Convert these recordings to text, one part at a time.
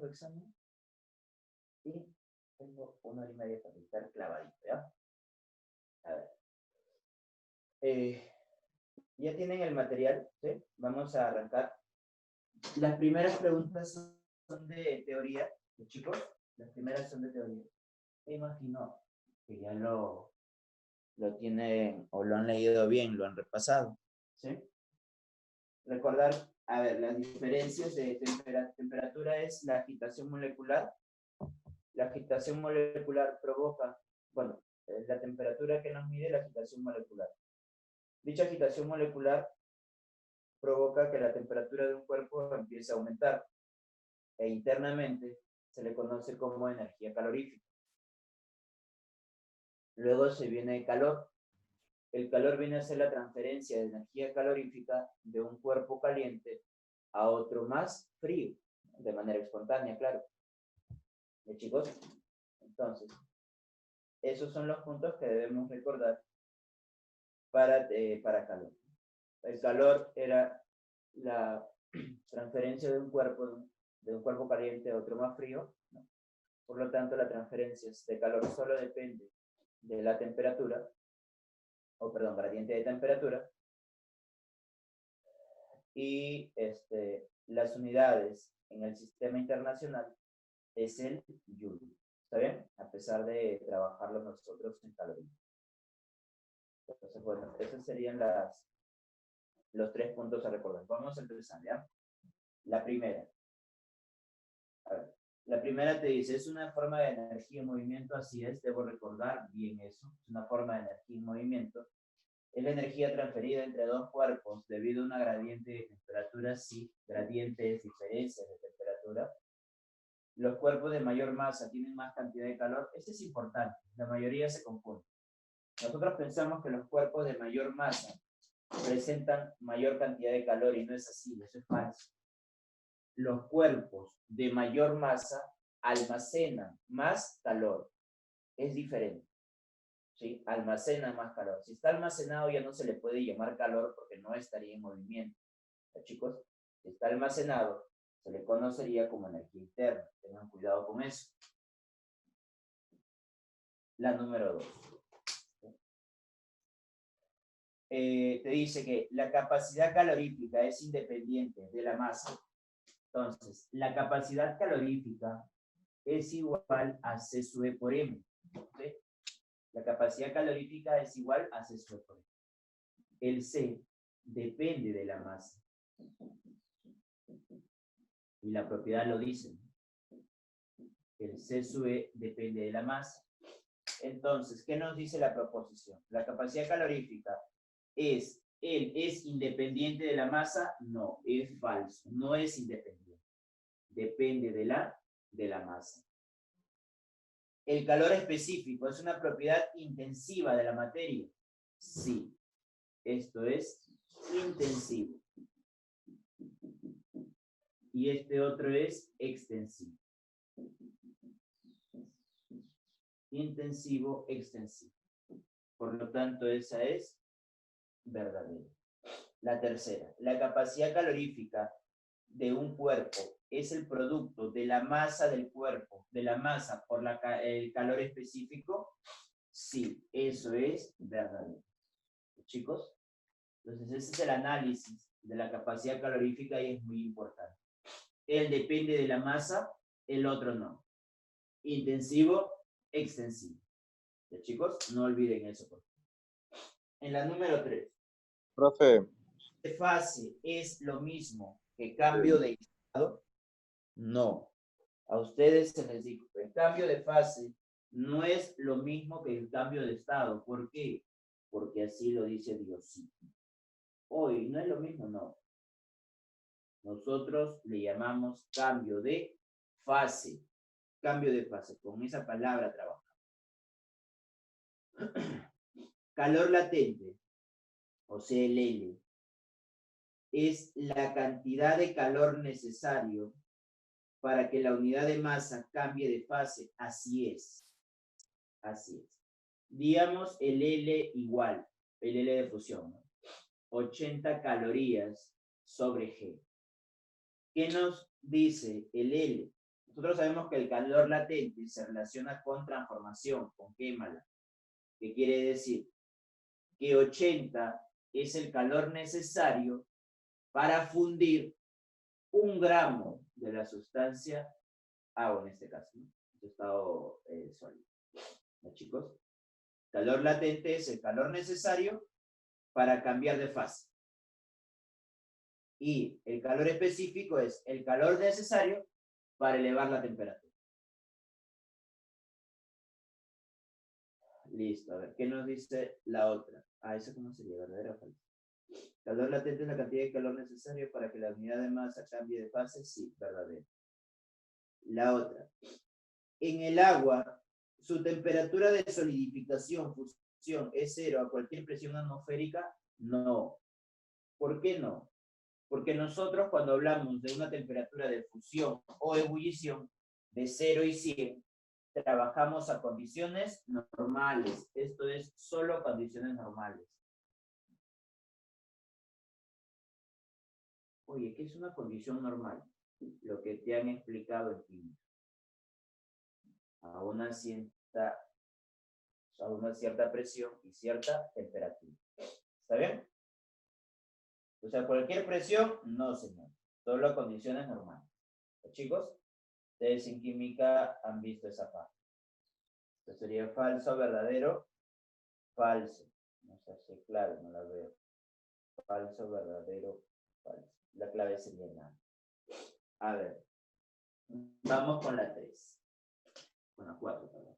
tu examen. Y tengo 1 hora y media para estar clavadito, ¿ya? A ver. Ya tienen el material, ¿sí? Vamos a arrancar. Las primeras preguntas son de teoría, chicos. Las primeras son de teoría. Me imagino que ya lo tienen o lo han leído bien, lo han repasado, ¿sí? Recordar, a ver, las diferencias de temperatura es la agitación molecular. La agitación molecular provoca, bueno, la temperatura que nos mide la agitación molecular. Dicha agitación molecular provoca que la temperatura de un cuerpo empiece a aumentar e internamente se le conoce como energía calorífica. Luego se viene el calor. El calor viene a ser la transferencia de energía calorífica de un cuerpo caliente a otro más frío, de manera espontánea, claro. ¿De chicos? Entonces, esos son los puntos que debemos recordar para calor. El calor era la transferencia de un cuerpo caliente a otro más frío, ¿no? Por lo tanto, la transferencia de calor solo depende de la temperatura, gradiente de temperatura, y las unidades en el sistema internacional es el Joule. ¿Está bien? A pesar de trabajarlo nosotros en calorías. Entonces, bueno, esos serían los 3 puntos a recordar. Vamos a empezar, ¿ya? La primera. A ver, la primera te dice, es una forma de energía en movimiento, así es, debo recordar bien eso. Es una forma de energía en movimiento. Es la energía transferida entre dos cuerpos debido a una gradiente de temperatura, sí, gradiente es diferencia de temperatura. Los cuerpos de mayor masa tienen más cantidad de calor. Esto es importante, la mayoría se confunde. Nosotros pensamos que los cuerpos de mayor masa presentan mayor cantidad de calor y no es así, eso es falso. Los cuerpos de mayor masa almacenan más calor, es diferente. ¿Sí? Almacena más calor. Si está almacenado ya no se le puede llamar calor porque no estaría en movimiento. ¿Ya, chicos? Si está almacenado, se le conocería como energía interna. Tengan cuidado con eso. La número 2. Te dice que la capacidad calorífica es independiente de la masa. Entonces, la capacidad calorífica es igual a C sub E por M. ¿Sí? La capacidad calorífica es igual a C sub E por M. El C depende de la masa. Y la propiedad lo dice. El C sub E depende de la masa. Entonces, ¿qué nos dice la proposición? La capacidad calorífica es independiente de la masa. No, es falso. No es independiente. Depende de la masa. ¿El calor específico es una propiedad intensiva de la materia? Sí. Esto es intensivo. Y este otro es extensivo. Intensivo, extensivo. Por lo tanto, esa es verdadera. La tercera, la capacidad calorífica de un cuerpo es el producto de la masa del cuerpo, de la masa por el calor específico. Sí, eso es verdadero. Chicos, entonces ese es el análisis de la capacidad calorífica y es muy importante. Él depende de la masa, el otro no. Intensivo, extensivo. ¿Ya, chicos? No olviden eso. Por favor. En la número 3. Profe. ¿Fase es lo mismo que cambio de estado? No. A ustedes se les dijo, el cambio de fase no es lo mismo que el cambio de estado. ¿Por qué? Porque así lo dice Dios. Hoy no es lo mismo, no. Nosotros le llamamos cambio de fase. Cambio de fase. Con esa palabra trabajamos. Calor latente, o CLL, es la cantidad de calor necesario para que la unidad de masa cambie de fase. Así es. Así es. Digamos el L igual, el L de fusión, ¿no? 80 calorías sobre G. ¿Qué nos dice el L? nosotros sabemos que el calor latente se relaciona con transformación, con quémala. ¿Qué quiere decir? Que 80 es el calor necesario para fundir 1 gramo de la sustancia agua, en este caso, ¿no? En estado sólido. ¿No, chicos? Calor latente es el calor necesario para cambiar de fase. Y el calor específico es el calor necesario para elevar la temperatura. Listo, a ver, ¿qué nos dice la otra? ¿Eso cómo sería? ¿Verdadero o falso? Calor latente es la cantidad de calor necesario para que la unidad de masa cambie de fase. Sí, verdadero. La otra. En el agua, su temperatura de solidificación, fusión, ¿es 0 a cualquier presión atmosférica? No. ¿Por qué no? Porque nosotros cuando hablamos de una temperatura de fusión o ebullición de 0 y 100, trabajamos a condiciones normales. Esto es solo condiciones normales. Oye, ¿qué es una condición normal? Lo que te han explicado en química. A una cierta presión y cierta temperatura. ¿Está bien? O sea, cualquier presión, no, señor. Solo condiciones normales. Chicos, ustedes en química han visto esa parte. Esto sería falso, verdadero, falso. No sé si es clave, no la veo. Falso, verdadero, falso. La clave sería nada. A ver. Vamos con la 3. Bueno, 4, perdón.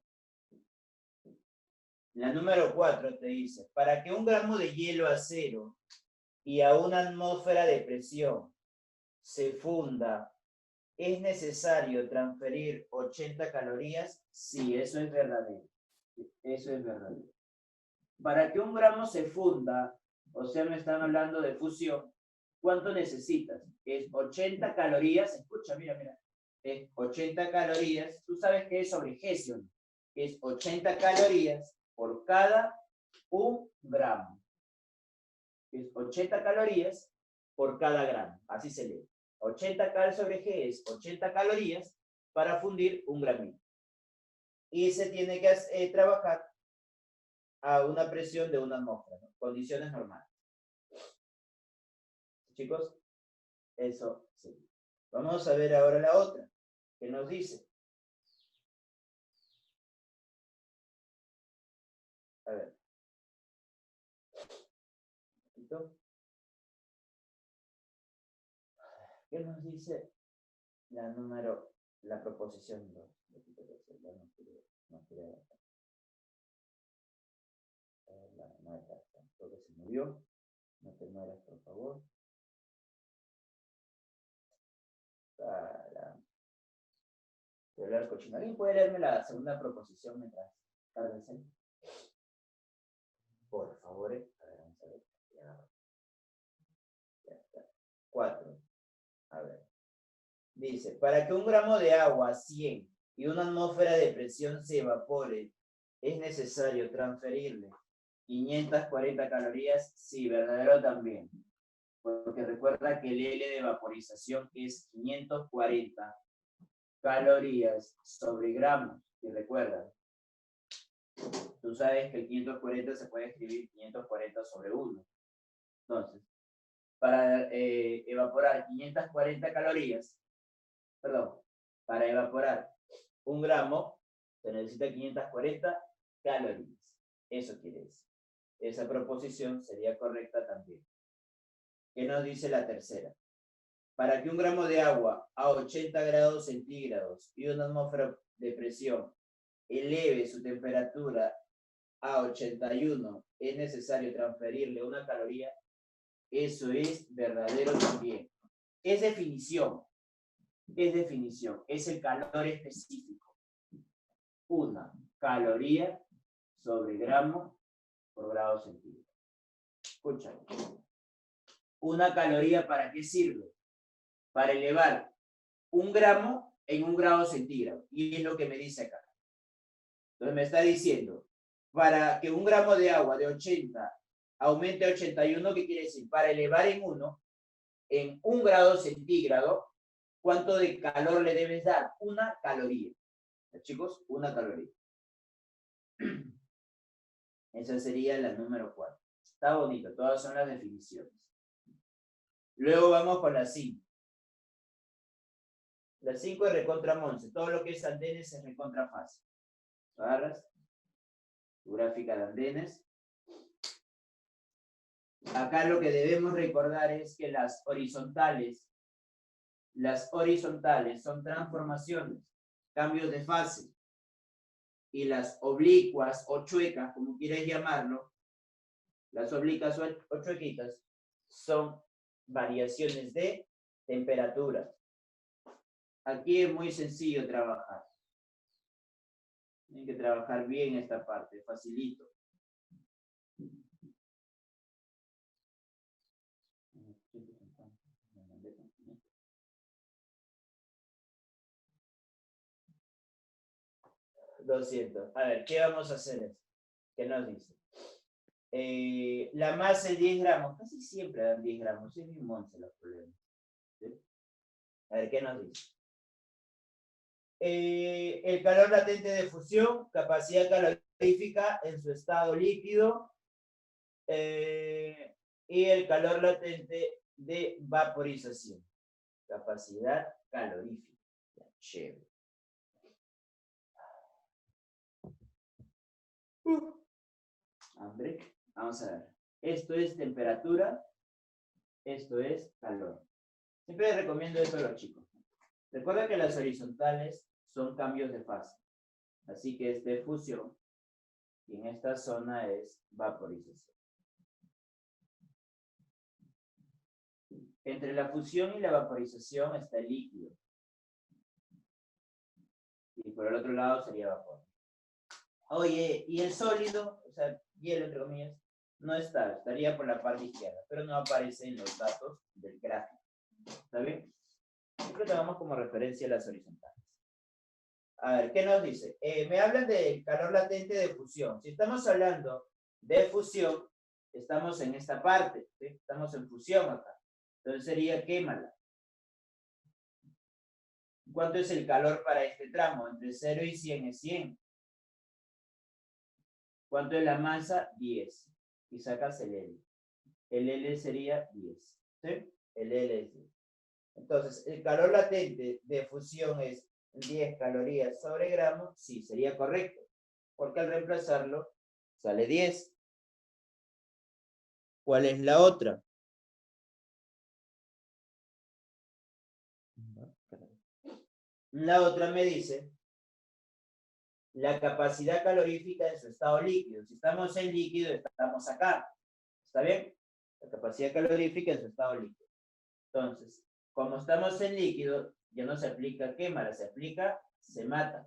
La número 4 te dice, para que 1 gramo de hielo a 0 y a 1 atmósfera de presión se funda, ¿es necesario transferir 80 calorías? Sí, eso es verdadero. Eso es verdadero. Para que 1 gramo se funda, o sea, me están hablando de fusión, ¿cuánto necesitas? Es 80 calorías, escucha, mira, es 80 calorías, tú sabes que es sobre G, ¿no? Es 80 calorías por cada 1 gramo. Es 80 calorías por cada gramo, así se lee. 80 cal sobre G es 80 calorías para fundir 1 gramito. Y se tiene que trabajar a una presión de 1 atmósfera, ¿no? Condiciones normales. Chicos, eso sí. Vamos a ver ahora la otra, que nos dice. A ver. ¿Qué nos dice la proposición 2? Creo que se murió. No te mueras, por favor. ¿Alguien puede leerme la segunda proposición mientras carga el cel? Por favor, a ver, vamos a ver. Ya está. 4. A ver. Dice, para que 1 gramo de agua, 100, y 1 atmósfera de presión se evapore, ¿es necesario transferirle 540 calorías? Sí, verdadero también. Porque recuerda que el L de vaporización es 540 calorías sobre gramos. Y recuerda, tú sabes que el 540 se puede escribir 540 sobre 1. Entonces, para evaporar 540 calorías, perdón, para evaporar 1 gramo, se necesita 540 calorías. Eso quiere decir. Esa proposición sería correcta también. ¿Qué nos dice la tercera? Para que 1 gramo de agua a 80 grados centígrados y 1 atmósfera de presión eleve su temperatura a 81, es necesario transferirle 1 caloría. Eso es verdadero también. Es definición. Es definición. Es el calor específico. 1 caloría sobre gramo por grado centígrado. Escucha. 1 caloría, ¿para qué sirve? Para elevar 1 gramo en 1 grado centígrado. Y es lo que me dice acá. Entonces me está diciendo, para que 1 gramo de agua de 80 aumente a 81, ¿qué quiere decir? Para elevar en 1 grado centígrado, ¿cuánto de calor le debes dar? 1 caloría. Chicos, 1 caloría. Esa sería la número 4. Está bonito, todas son las definiciones. Luego vamos con la 5. La 5 es recontra Monse. Todo lo que es andenes es recontra fácil. Agarras tu gráfica de andenes. Acá lo que debemos recordar es que las horizontales son transformaciones, cambios de fase. Y las oblicuas o chuecas, como quieres llamarlo, las oblicuas o chuequitas, son variaciones de temperatura. Aquí es muy sencillo trabajar. Tienen que trabajar bien esta parte, facilito. $200. A ver, ¿qué vamos a hacer? ¿Qué nos dice? La masa es 10 gramos. Casi siempre dan 10 gramos. Es mi Monse los problemas. ¿Sí? A ver, ¿qué nos dice? El calor latente de fusión, capacidad calorífica en su estado líquido, y el calor latente de vaporización, capacidad calorífica. Chévere. Hambre. Vamos a ver. Esto es temperatura, esto es calor. Siempre les recomiendo esto a los chicos. Recuerda que las horizontales son cambios de fase. Así que este es fusión y en esta zona es vaporización. Entre la fusión y la vaporización está el líquido. Y por el otro lado sería vapor. Oye, y el sólido, o sea, hielo entre comillas, no está, estaría por la parte izquierda, pero no aparece en los datos del gráfico. ¿Está bien? Siempre tomamos como referencia las horizontales. A ver, ¿qué nos dice? Me hablan del calor latente de fusión. Si estamos hablando de fusión, estamos en esta parte, ¿sí? Estamos en fusión acá. Entonces sería quémala. ¿Cuánto es el calor para este tramo? Entre 0 y 100 es 100. ¿Cuánto es la masa? 10. Y sacas el L. El L sería 10. ¿Sí? El L es 10. Entonces, el calor latente de fusión es 10 calorías sobre gramo. Sí, sería correcto. Porque al reemplazarlo, sale 10. ¿Cuál es la otra? La otra me dice la capacidad calorífica en su estado líquido. Si estamos en líquido, estamos acá. ¿Está bien? La capacidad calorífica en su estado líquido. Entonces, como estamos en líquido, ya no se aplica quémala, se aplica se mata.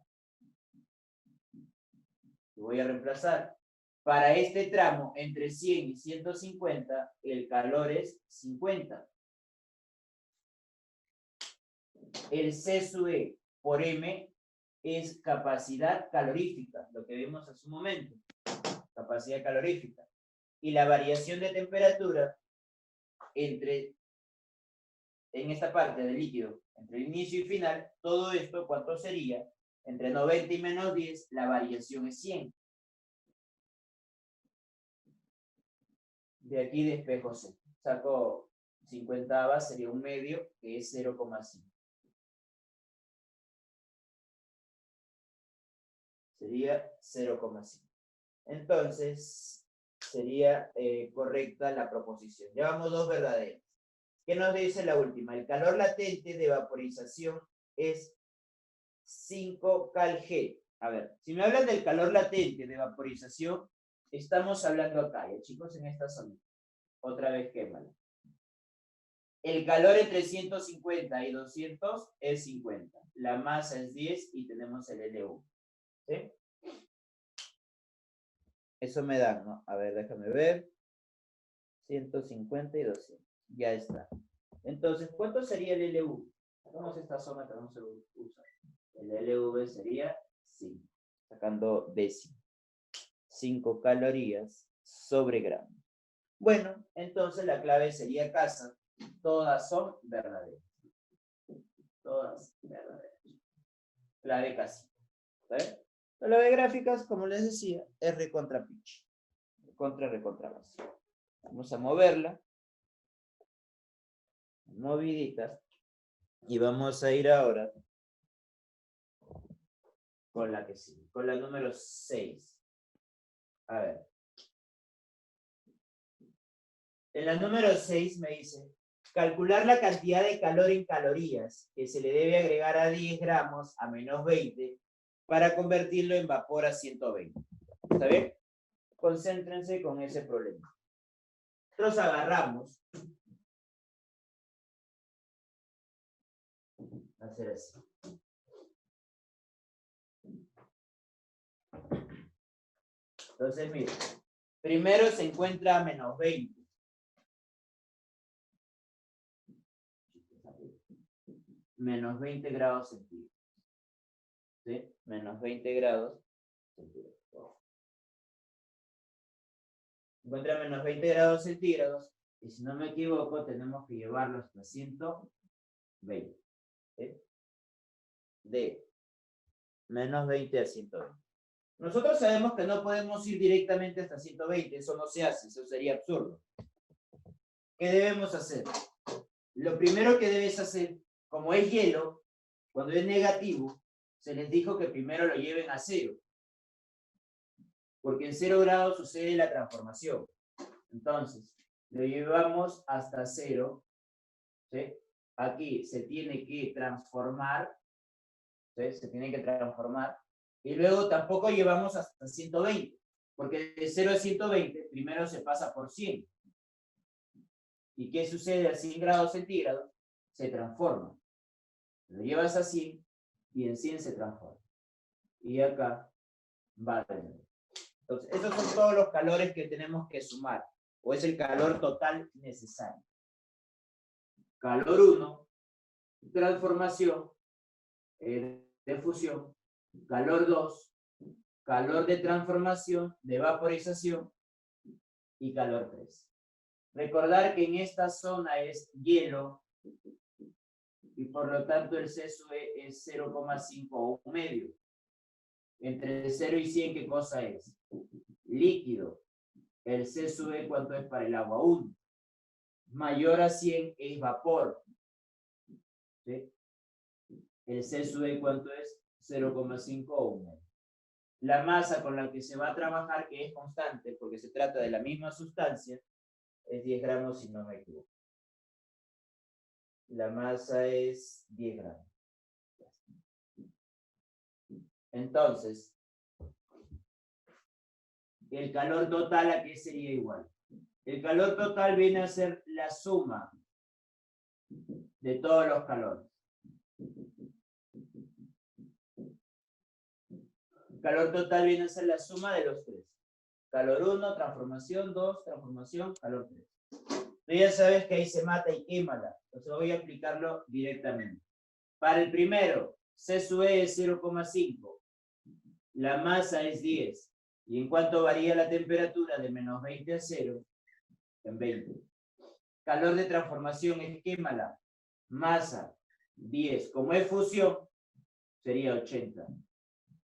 Y voy a reemplazar. Para este tramo, entre 100 y 150, el calor es 50. El C sub E por M es capacidad calorífica, lo que vimos hace un momento. Capacidad calorífica. Y la variación de temperatura en esta parte del líquido, entre el inicio y final, todo esto, ¿cuánto sería? Entre 90 y menos 10, la variación es 100. De aquí despejo C. Saco 50, sería un medio, que es 0,5. Sería 0,5. Entonces, sería correcta la proposición. Llevamos 2 verdaderas. ¿Qué nos dice la última? El calor latente de vaporización es 5 cal G. A ver, si me hablan del calor latente de vaporización, estamos hablando acá, ¿ya, chicos? En esta zona. Otra vez quémala. El calor entre 150 y 200 es 50. La masa es 10 y tenemos el LU. ¿Sí? Eso me da, ¿no? A ver, déjame ver. 150 y 200. Ya está. Entonces, ¿cuánto sería el LU? Sacamos esta zona que vamos a usar. El LV sería 5. Sacando décimo. 5 calorías sobre gramo. Bueno, entonces la clave sería casa. Todas son verdaderas. todas verdaderas. Clave casi. ¿Vale? La clave gráficas, como les decía, es recontra pitch. Recontra base. Vamos a moverla. Moviditas. Y vamos a ir ahora con la que sigue, con la número 6. A ver. En la número 6 me dice, calcular la cantidad de calor en calorías que se le debe agregar a 10 gramos a menos 20 para convertirlo en vapor a 120. ¿Está bien? Concéntrense con ese problema. Nosotros agarramos, hacer así. Entonces, miren, primero se encuentra a menos 20. Menos 20 grados centígrados. ¿Sí? Menos 20 grados centígrados. Encuentra a menos 20 grados centígrados. Y si no me equivoco, tenemos que llevarlo hasta 120. ¿Sí? De menos 20 a 120. Nosotros sabemos que no podemos ir directamente hasta 120. Eso no se hace. Eso sería absurdo. ¿Qué debemos hacer? Lo primero que debes hacer, como es hielo, cuando es negativo, se les dijo que primero lo lleven a 0. Porque en 0 grados sucede la transformación. Entonces, lo llevamos hasta 0. ¿Sí? Aquí se tiene que transformar. ¿Sí? Se tiene que transformar. Y luego tampoco llevamos hasta 120. Porque de 0 a 120, primero se pasa por 100. ¿Y qué sucede a 100 grados centígrados? Se transforma. Lo llevas a 100 y en 100 se transforma. Y acá va de nuevo. Entonces, esos son todos los calores que tenemos que sumar. O es el calor total necesario. Calor 1, transformación, de fusión. Calor 2, calor de transformación, de vaporización. Y calor 3. Recordar que en esta zona es hielo. Y por lo tanto el CSUE es 0,5 o un medio. Entre 0 y 100, ¿qué cosa es? Líquido. El CSUE, ¿cuánto es para el agua? 1. Mayor a 100 es vapor. ¿Sí? El CSUE, ¿cuánto es? 0,5 o 1. La masa con la que se va a trabajar, que es constante, porque se trata de la misma sustancia, es 10 gramos si no me equivoco. La masa es 10 gramos. Entonces, el calor total, ¿a qué sería igual? El calor total viene a ser la suma de todos los calores. El calor total viene a ser la suma de los 3. Calor 1, transformación 2, transformación, calor 3. Tú ya sabes que ahí se mata y quémala. Entonces voy a aplicarlo directamente. Para el primero, CSUE es 0,5. La masa es 10. ¿Y en cuánto varía la temperatura? De menos 20 a 0. En 20. Calor de transformación es quémala. Masa 10. Como es fusión, sería 80.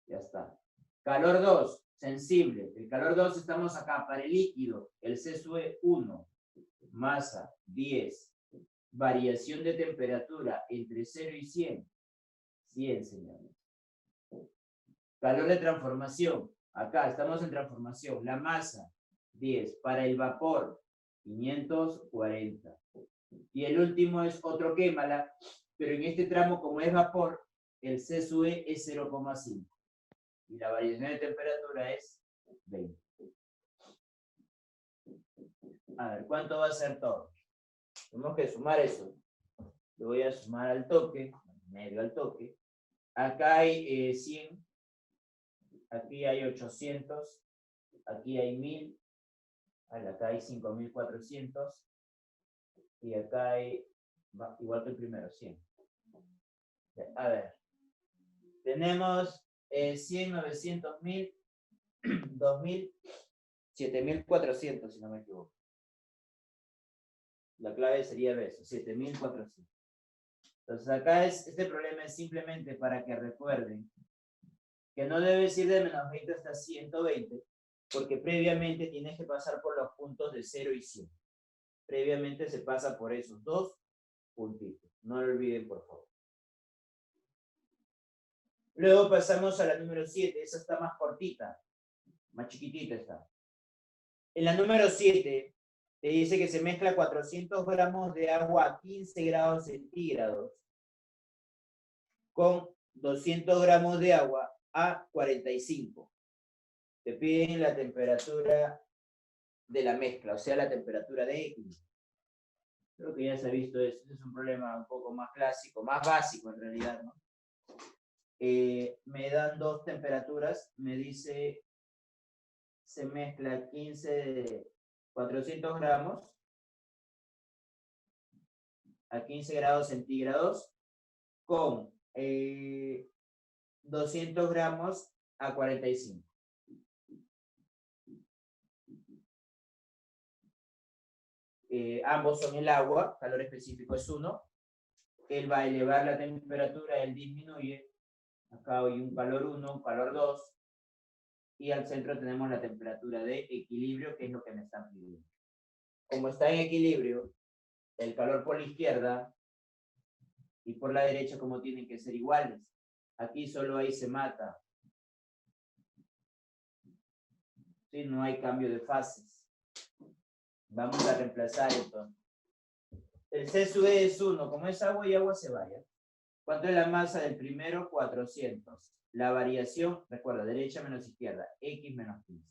Ya está. Calor 2, sensible. El calor 2 estamos acá. Para el líquido, el CSUE 1. Masa 10. Variación de temperatura entre 0 y 100. 100, señores. Calor de transformación. Acá estamos en transformación. La masa 10. Para el vapor 540. Y el último es otro quémala, pero en este tramo, como es vapor, el CSUE es 0,5. Y la variación de temperatura es 20. A ver, ¿cuánto va a ser todo? Tenemos que sumar eso. Lo voy a sumar al toque, medio al toque. Acá hay 100. Aquí hay 800. Aquí hay 1000. Acá hay 5400. Y acá hay, igual que el primero, 100. A ver. Tenemos 100, 900, 1000, 2000, 7400, si no me equivoco. La clave sería eso, 7400. Entonces acá este problema es simplemente para que recuerden que no debes ir de menos 20 hasta 120, porque previamente tienes que pasar por los puntos de 0 y 100. Previamente se pasa por esos dos puntitos. No lo olviden, por favor. Luego pasamos a la número 7. Esa está más cortita, más chiquitita está. En la número 7 te dice que se mezcla 400 gramos de agua a 15 grados centígrados con 200 gramos de agua a 45. Te piden la temperatura de la mezcla, o sea, la temperatura de X. Creo que ya se ha visto eso. Este es un problema un poco más clásico, más básico en realidad, ¿no? Me dan dos temperaturas, me dice, se mezcla 400 gramos a 15 grados centígrados con 200 gramos a 45. Ambos son el agua, calor específico es 1. Él va a elevar la temperatura, él disminuye. Acá hay un calor 1, un calor 2. Y al centro tenemos la temperatura de equilibrio, que es lo que me están pidiendo. Como está en equilibrio, el calor por la izquierda y por la derecha, como tienen que ser iguales. Aquí solo ahí se mata. ¿Sí? No hay cambio de fases. Vamos a reemplazar entonces. El C sub E es 1. Como es agua y agua se vaya. ¿Cuánto es la masa del primero? 400. La variación, recuerda, derecha menos izquierda. X menos 15.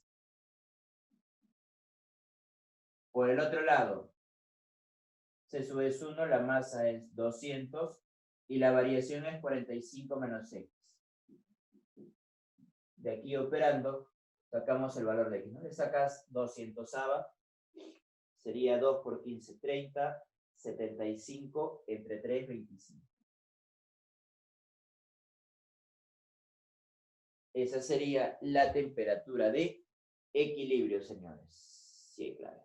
Por el otro lado, C sub E es 1, la masa es 200 y la variación es 45 menos X. De aquí operando, sacamos el valor de X, ¿no? Le sacas 200ava, sería 2 por 15, 30, 75 entre 3, 25. Esa sería la temperatura de equilibrio, señores. Sí, claro.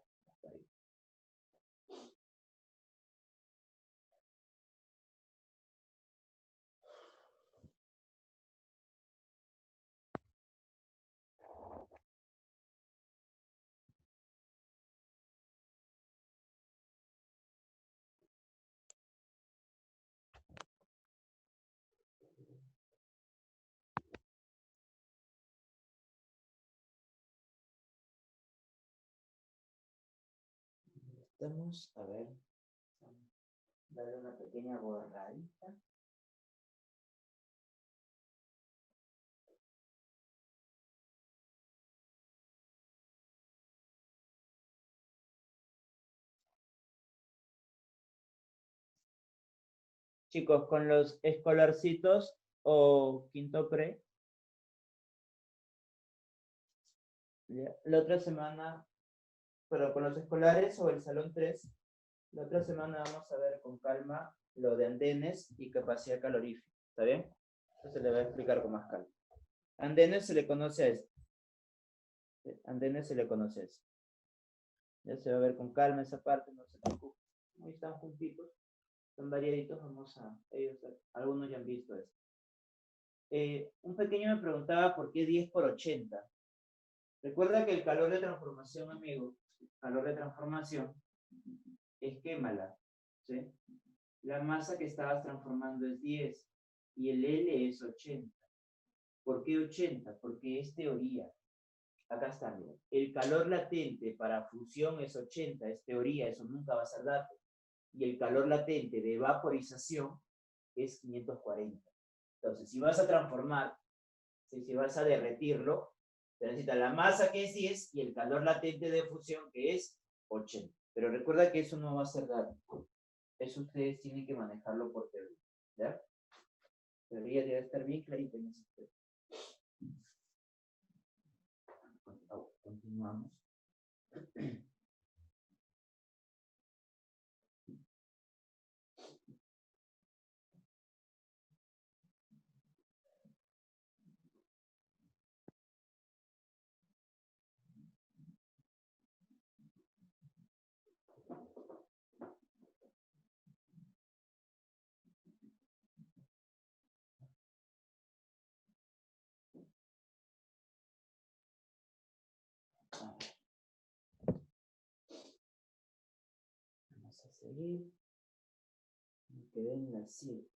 Vamos a ver. Darle una pequeña borradita. Chicos, con los escolarcitos o quinto pre, la otra semana, pero con los escolares o el salón 3, la otra semana vamos a ver con calma lo de andenes y capacidad calorífica. ¿Está bien? Eso se le va a explicar con más calma. Andenes se le conoce a esto. Andenes se le conoce a esto. Ya se va a ver con calma esa parte, no se preocupen. Ahí están juntitos, son variaditos, vamos a ellos, algunos ya han visto esto. Un pequeño me preguntaba por qué 10 por 80. Recuerda que el calor de transformación, amigo, calor de transformación, es quémala, ¿sí? La masa que estabas transformando es 10 y el L es 80. ¿Por qué 80? Porque es teoría. Acá está, mira. El calor latente para fusión es 80, es teoría, eso nunca va a ser dato. Y el calor latente de vaporización es 540. Entonces, si vas a transformar, si vas a derretirlo, se necesita la masa que es 10 y el calor latente de fusión que es 80. Pero recuerda que eso no va a ser dato. Eso ustedes tienen que manejarlo por teoría. ¿Ya? Teoría debe estar bien clarita en ese aspecto. Continuamos. seguir. Me quedé en la 7.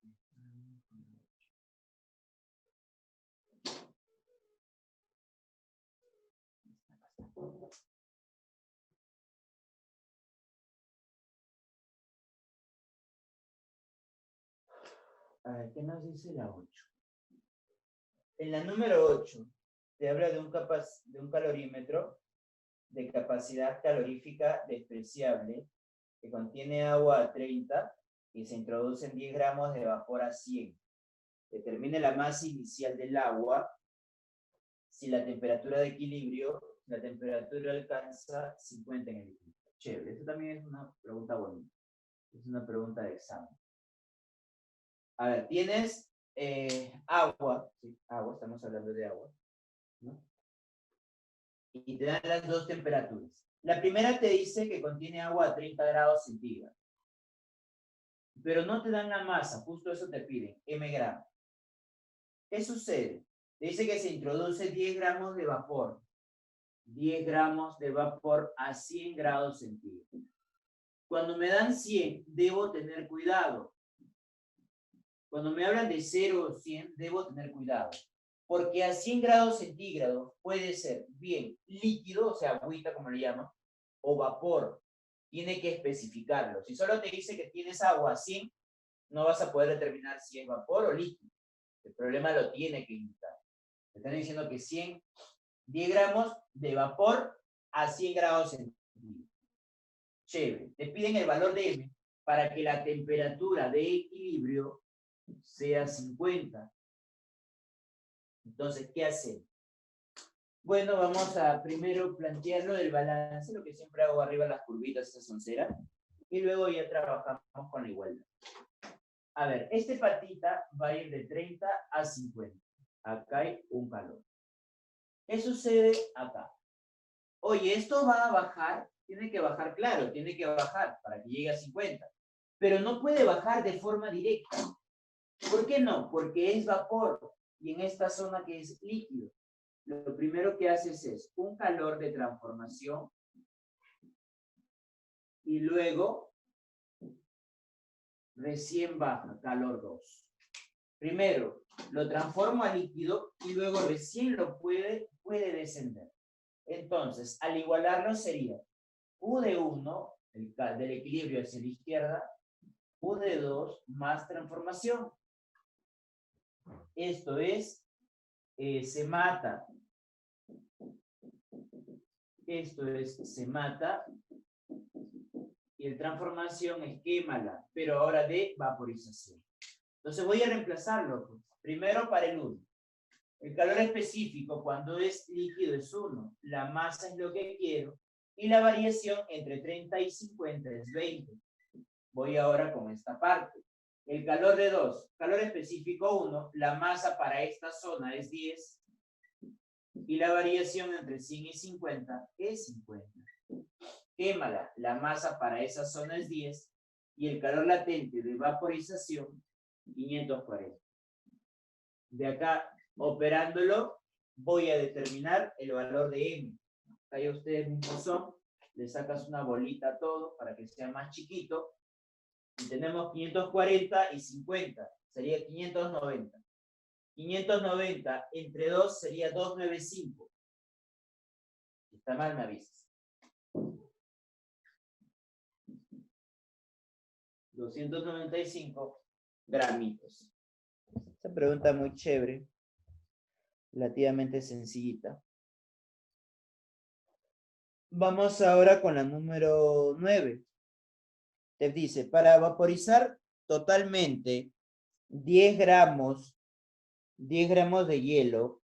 A ver, ¿qué nos dice la 8? En la número 8 te habla de un calorímetro de capacidad calorífica despreciable que contiene agua a 30 y se introducen 10 gramos de vapor a 100. Determine la masa inicial del agua si la temperatura de equilibrio, la temperatura alcanza 50 en el equilibrio. Chévere, esto también es una pregunta bonita. Es una pregunta de examen. A ver, tienes agua, ¿sí? Agua, estamos hablando de agua, ¿no? Y te dan las dos temperaturas. La primera te dice que contiene agua a 30 grados centígrados. Pero no te dan la masa, justo eso te piden, m gramos. ¿Qué sucede? Te dice que se introduce 10 gramos de vapor. 10 gramos de vapor a 100 grados centígrados. Cuando me dan 100, debo tener cuidado. Cuando me hablan de 0 o 100, debo tener cuidado. Porque a 100 grados centígrados puede ser bien líquido, o sea, agüita como le llaman, o vapor. Tiene que especificarlo. Si solo te dice que tienes agua a 100, no vas a poder determinar si es vapor o líquido. El problema lo tiene que indicar. Te están diciendo que 10 gramos de vapor a 100 grados centígrados. Chévere. Te piden el valor de M para que la temperatura de equilibrio sea 50. Entonces, ¿qué hacemos? Bueno, vamos a primero plantearlo del balance, lo que siempre hago arriba las curvitas, esa soncera, y luego ya trabajamos con la igualdad. A ver, este patita va a ir de 30 a 50. Acá hay un calor. ¿Qué sucede acá? Oye, esto va a bajar, tiene que bajar, claro, tiene que bajar para que llegue a 50. Pero no puede bajar de forma directa. ¿Por qué no? Porque es vapor y en esta zona que es líquido. Lo primero que haces es un calor de transformación y luego recién baja, calor 2. Primero lo transformo a líquido y luego recién lo puede descender. Entonces, al igualarlo sería U de 1, del equilibrio hacia la izquierda, U de 2 más transformación. Esto es, se mata. Esto es, se mata. Y el transformación es quémala, pero ahora de vaporización. Entonces voy a reemplazarlo. Pues. Primero para el 1. El calor específico cuando es líquido es 1. La masa es lo que quiero. Y la variación entre 30 y 50 es 20. Voy ahora con esta parte. El calor de 2. Calor específico 1. La masa para esta zona es 10. Y la variación entre 100 y 50 es 50. Quémala. La masa para esa zona es 10. Y el calor latente de vaporización, 540. De acá, operándolo, voy a determinar el valor de M. Acá ya ustedes mismos son. Le sacas una bolita a todo para que sea más chiquito. Y tenemos 540 y 50. Sería 590. 590 entre 2 sería 295. Si está mal, me avisas. 295 gramitos. Esta pregunta muy chévere. Relativamente sencillita. Vamos ahora con la número 9. Te dice, para vaporizar totalmente 10 gramos de hielo,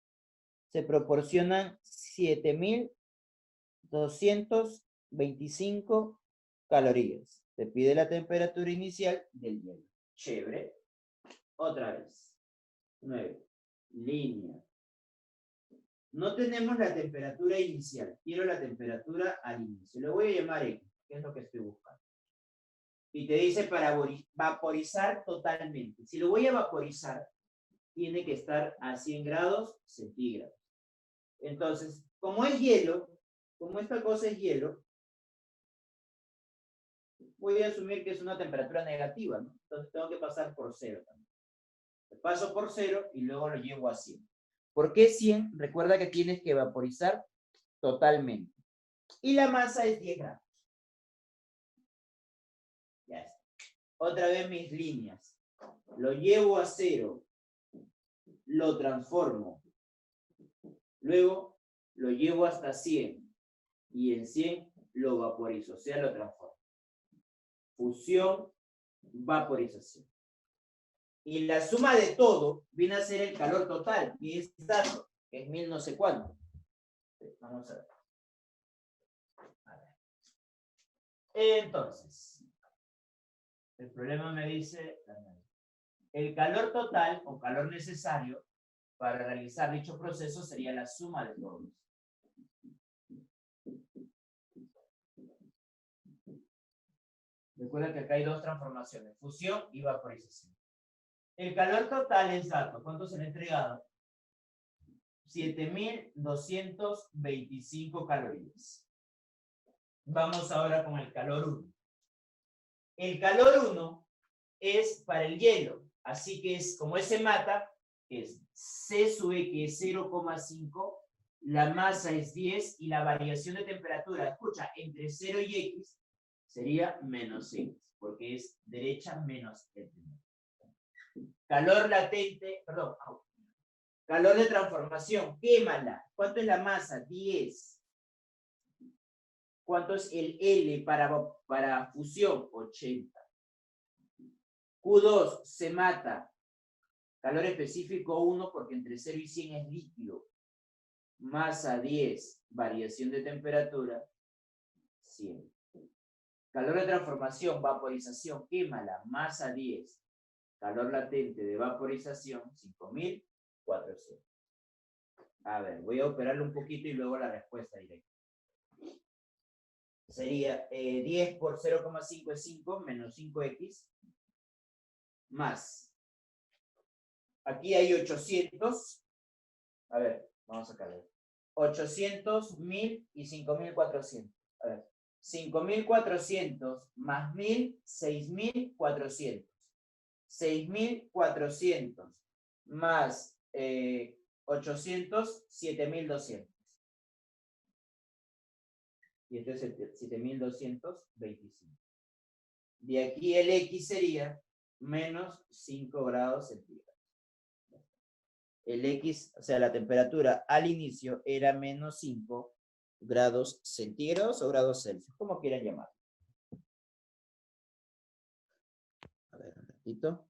se proporcionan 7.225 calorías. Te pide la temperatura inicial del hielo. Chévere. Otra vez. 9. Línea. No tenemos la temperatura inicial. Quiero la temperatura al inicio. Lo voy a llamar X, que es lo que estoy buscando. Y te dice para vaporizar totalmente. Si lo voy a vaporizar, tiene que estar a 100 grados centígrados. Entonces, como es hielo, como esta cosa es hielo, voy a asumir que es una temperatura negativa, ¿no? Entonces tengo que pasar por 0 también. Paso por 0 y luego lo llevo a 100. ¿Por qué 100? Recuerda que tienes que vaporizar totalmente. Y la masa es 10 gramos. Ya está. Otra vez mis líneas. Lo llevo a 0. Lo transformo. Luego lo llevo hasta 100. Y en 100 lo vaporizo, o sea, lo transformo. Fusión, vaporización. Y la suma de todo viene a ser el calor total, que es tanto, que es 1000 no sé cuánto. Vamos a ver. Entonces, el problema me dice, el calor total o calor necesario para realizar dicho proceso sería la suma de todos. Recuerda que acá hay dos transformaciones, fusión y vaporización. El calor total es dato. ¿Cuánto se le ha entregado? 7225 calorías. Vamos ahora con el calor 1. El calor 1 es para el hielo. Así que es, como se mata, es C sub E, que es 0,5, la masa es 10 y la variación de temperatura, escucha, entre 0 y X sería menos X, porque es derecha menos X. Calor latente, perdón, calor de transformación, quémala. ¿Cuánto es la masa? 10. ¿Cuánto es el L para fusión? 80. Q2 se mata. Calor específico 1 porque entre 0 y 100 es líquido. Masa 10, variación de temperatura 100. Calor de transformación, vaporización, quémala. Masa 10. Calor latente de vaporización 5400. A ver, voy a operarlo un poquito y luego la respuesta directa. Sería 10 por 0,5 es 5, menos 5x, más. Aquí hay 800. A ver, vamos a sacarlo. 800, 1000 y 5400. A ver, 5400 más 1000, 6400. 6400 más 800, 7200. Y esto es 7225. De aquí el X sería menos 5 grados centígrados. El X, o sea, la temperatura al inicio era menos 5 grados centígrados o grados Celsius, como quieran llamar. A ver, un ratito.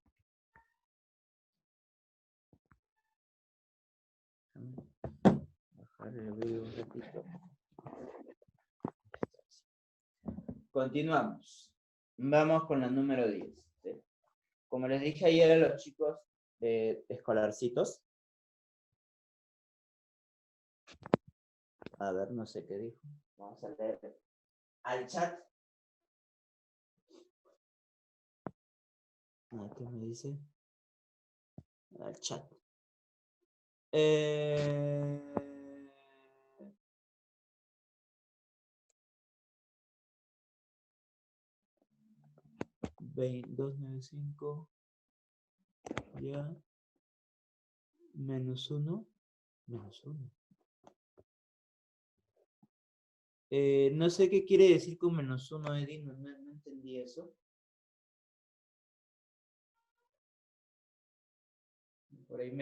Bajar el video un ratito. Continuamos. Vamos con la número 10. ¿Sí? Como les dije ayer a los chicos escolarcitos. A ver, no sé qué dijo. Vamos a leer al chat. ¿Qué me dice? Al chat. 295 ya menos 1 menos 1. No sé qué quiere decir con menos 1, Eddie, no entendí eso. Por ahí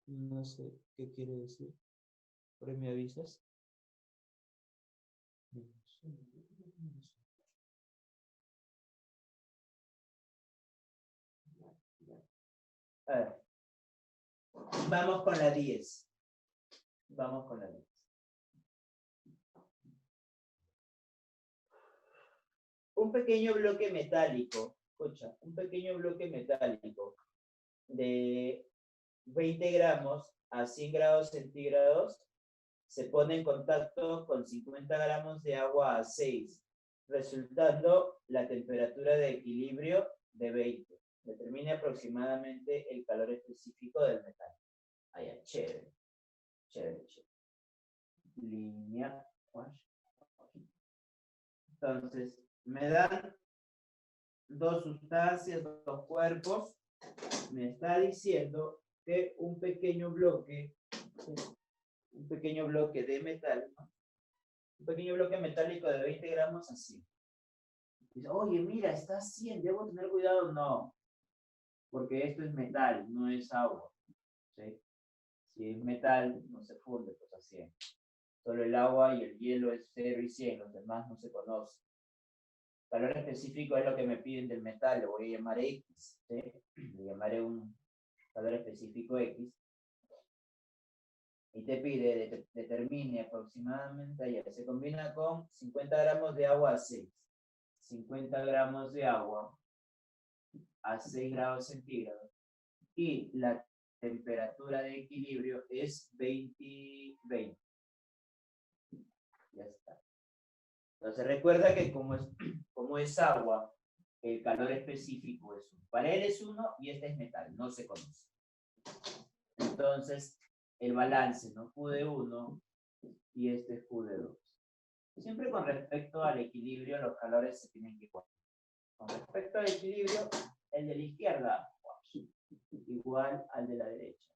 no sé qué quiere decir. Por ahí me avisas. Menos 1. A ver. Vamos con la 10. Vamos con la 10. Un pequeño bloque metálico, escucha, un pequeño bloque metálico de 20 gramos a 100 grados centígrados se pone en contacto con 50 gramos de agua a 6, resultando la temperatura de equilibrio de 20. Determine aproximadamente el calor específico del metal. Allá, chévere. Chévere, chévere. Línea. Entonces, me dan dos sustancias, dos cuerpos. Me está diciendo que un pequeño bloque de metal, ¿no? Un pequeño bloque metálico de 20 gramos así. Dice, oye, mira, está 100, ¿debo tener cuidado? No, porque esto es metal, no es agua. ¿Sí? Si es metal, no se funde, pues a 100. Solo el agua y el hielo es 0 y 100, los demás no se conocen. Calor específico es lo que me piden del metal, lo voy a llamar X. ¿Sí? Le llamaré un calor específico X. Y te pide, determine aproximadamente, ya se combina con 50 gramos de agua a 6. 50 gramos de agua a 6 grados centígrados. Y la temperatura de equilibrio es 20. Ya está. Entonces recuerda que como es agua, el calor específico es 1. Para él es 1 y este es metal, no se conoce. Entonces, el balance, ¿no? Q de 1 y este es Q de 2. Siempre con respecto al equilibrio, los calores se tienen que igualar. Con respecto al equilibrio, el de la izquierda igual al de la derecha.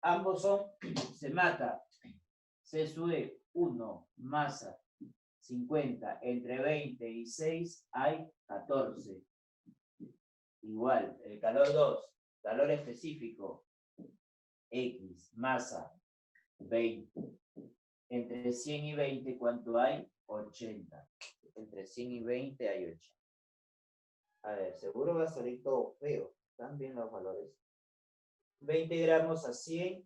Ambos se mata. C sub 1, masa, 50, entre 20 y 6 hay 14. Igual, el calor 2, calor específico, X, masa, 20. Entre 100 y 20, ¿cuánto hay? 80. Entre 100 y 20 hay 80. A ver, seguro va a salir todo feo. ¿Están bien los valores? 20 gramos a 100,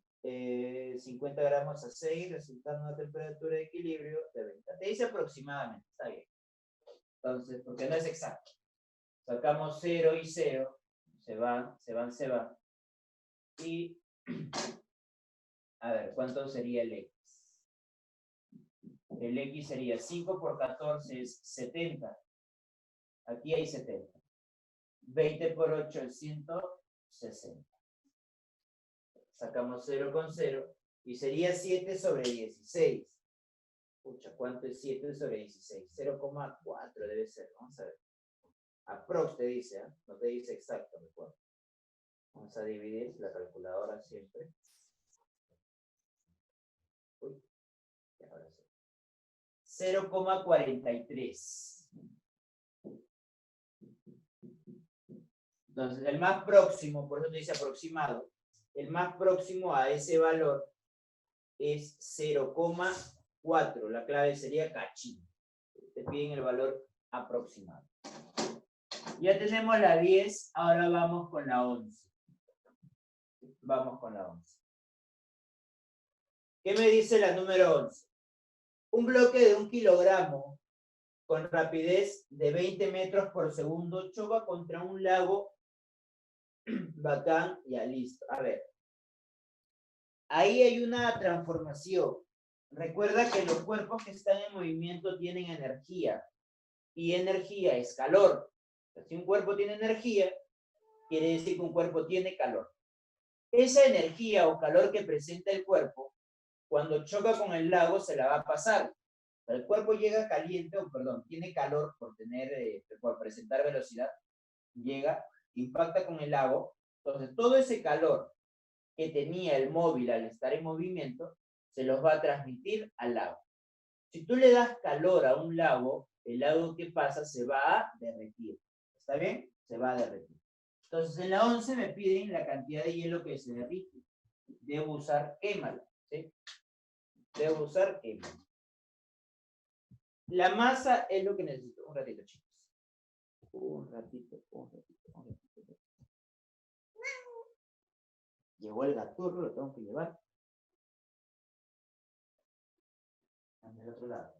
50 gramos a 6, resultando una temperatura de equilibrio de 20. Te dice aproximadamente, está bien. Entonces, porque no es exacto. Sacamos 0 y 0, se van. Y, a ver, ¿cuánto sería el X? El X sería 5 por 14 es 70. Aquí hay 70. 20 por 8 es 160. Sacamos 0 con 0 y sería 7 sobre 16. Pucha, ¿cuánto es 7 sobre 16? 0,4 debe ser. Vamos a ver. Aprox te dice, ¿eh? No te dice exacto, recuerdo. Vamos a dividir la calculadora siempre. Uy, ya ahora sí. 0,43. Entonces, el más próximo, por eso te dice aproximado, el más próximo a ese valor es 0,4. La clave sería cachín. Te piden el valor aproximado. Ya tenemos la 10, ahora vamos con la 11. Vamos con la 11. ¿Qué me dice la número 11? Un bloque de 1 kilogramo con rapidez de 20 metros por segundo choca contra un lago. Bacán, ya listo. A ver. Ahí hay una transformación. Recuerda que los cuerpos que están en movimiento tienen energía. Y energía es calor. Si un cuerpo tiene energía, quiere decir que un cuerpo tiene calor. Esa energía o calor que presenta el cuerpo, cuando choca con el lago, se la va a pasar. El cuerpo llega caliente, o perdón, tiene calor por presentar velocidad, llega, impacta con el lago, entonces todo ese calor que tenía el móvil al estar en movimiento, se los va a transmitir al lago. Si tú le das calor a un lago, el lago que pasa se va a derretir. ¿Está bien? Se va a derretir. Entonces en la 11 me piden la cantidad de hielo que se derrite. Debo usar quémala, ¿sí? Debo usar quémala. La masa es lo que necesito. Un ratito, chicos. Un ratito. Llegó el gaturro, lo tengo que llevar. Del otro lado.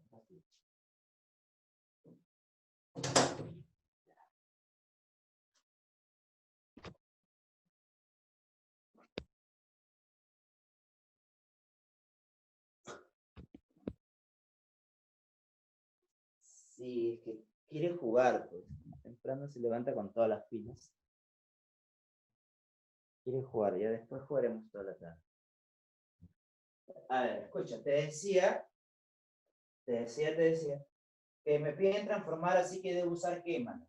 Sí, es que quiere jugar, pues. Temprano se levanta con todas las pilas. Quiere jugar, ya después jugaremos toda la tarde. A ver, escucha, te decía. que me piden transformar, así que debo usar quémalo.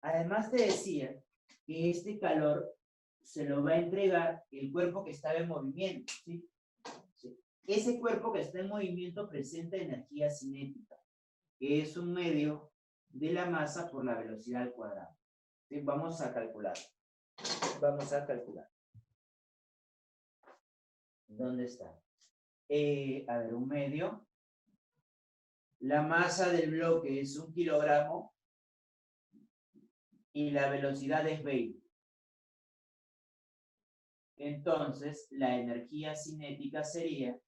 Además te decía que este calor se lo va a entregar el cuerpo que estaba en movimiento, ¿sí? ¿Sí? Ese cuerpo que está en movimiento presenta energía cinética, que es un medio de la masa por la velocidad al cuadrado. ¿Sí? Vamos a calcular. Vamos a calcular. ¿Dónde está? A ver, un medio. La masa del bloque es 1 kilogramo y la velocidad es 20. Entonces, la energía cinética sería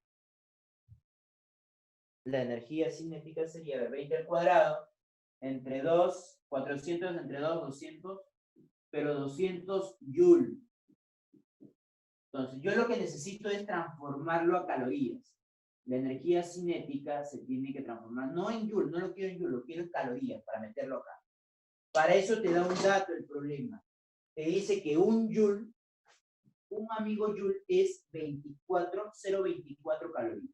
de 20 al cuadrado entre 2, 400 entre 2, 200, pero 200 joule. Entonces, yo lo que necesito es transformarlo a calorías. La energía cinética se tiene que transformar, no en joule, no lo quiero en joule, lo quiero en calorías para meterlo acá. Para eso te da un dato el problema. Te dice que un joule, un amigo joule es 0,24 calorías.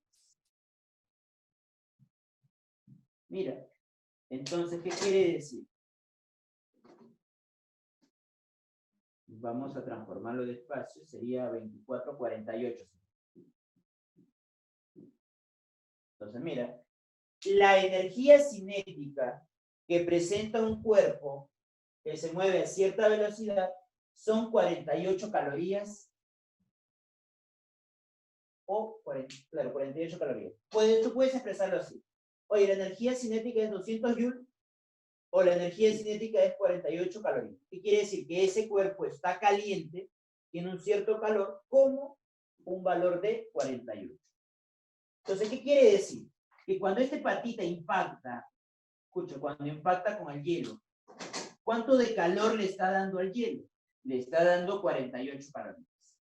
Mira, entonces, ¿qué quiere decir? Vamos a transformarlo despacio, sería 24,48. Entonces, mira, la energía cinética que presenta un cuerpo que se mueve a cierta velocidad son 48 calorías o 48 calorías. Tú puedes expresarlo así. Oye, la energía cinética es 200 joules o la energía cinética es 48 calorías. ¿Qué quiere decir? Que ese cuerpo está caliente, tiene un cierto calor, como un valor de 48. Entonces, ¿qué quiere decir? Que cuando este patita impacta, escucha, cuando impacta con el hielo, ¿cuánto de calor le está dando al hielo? Le está dando 48 calorías.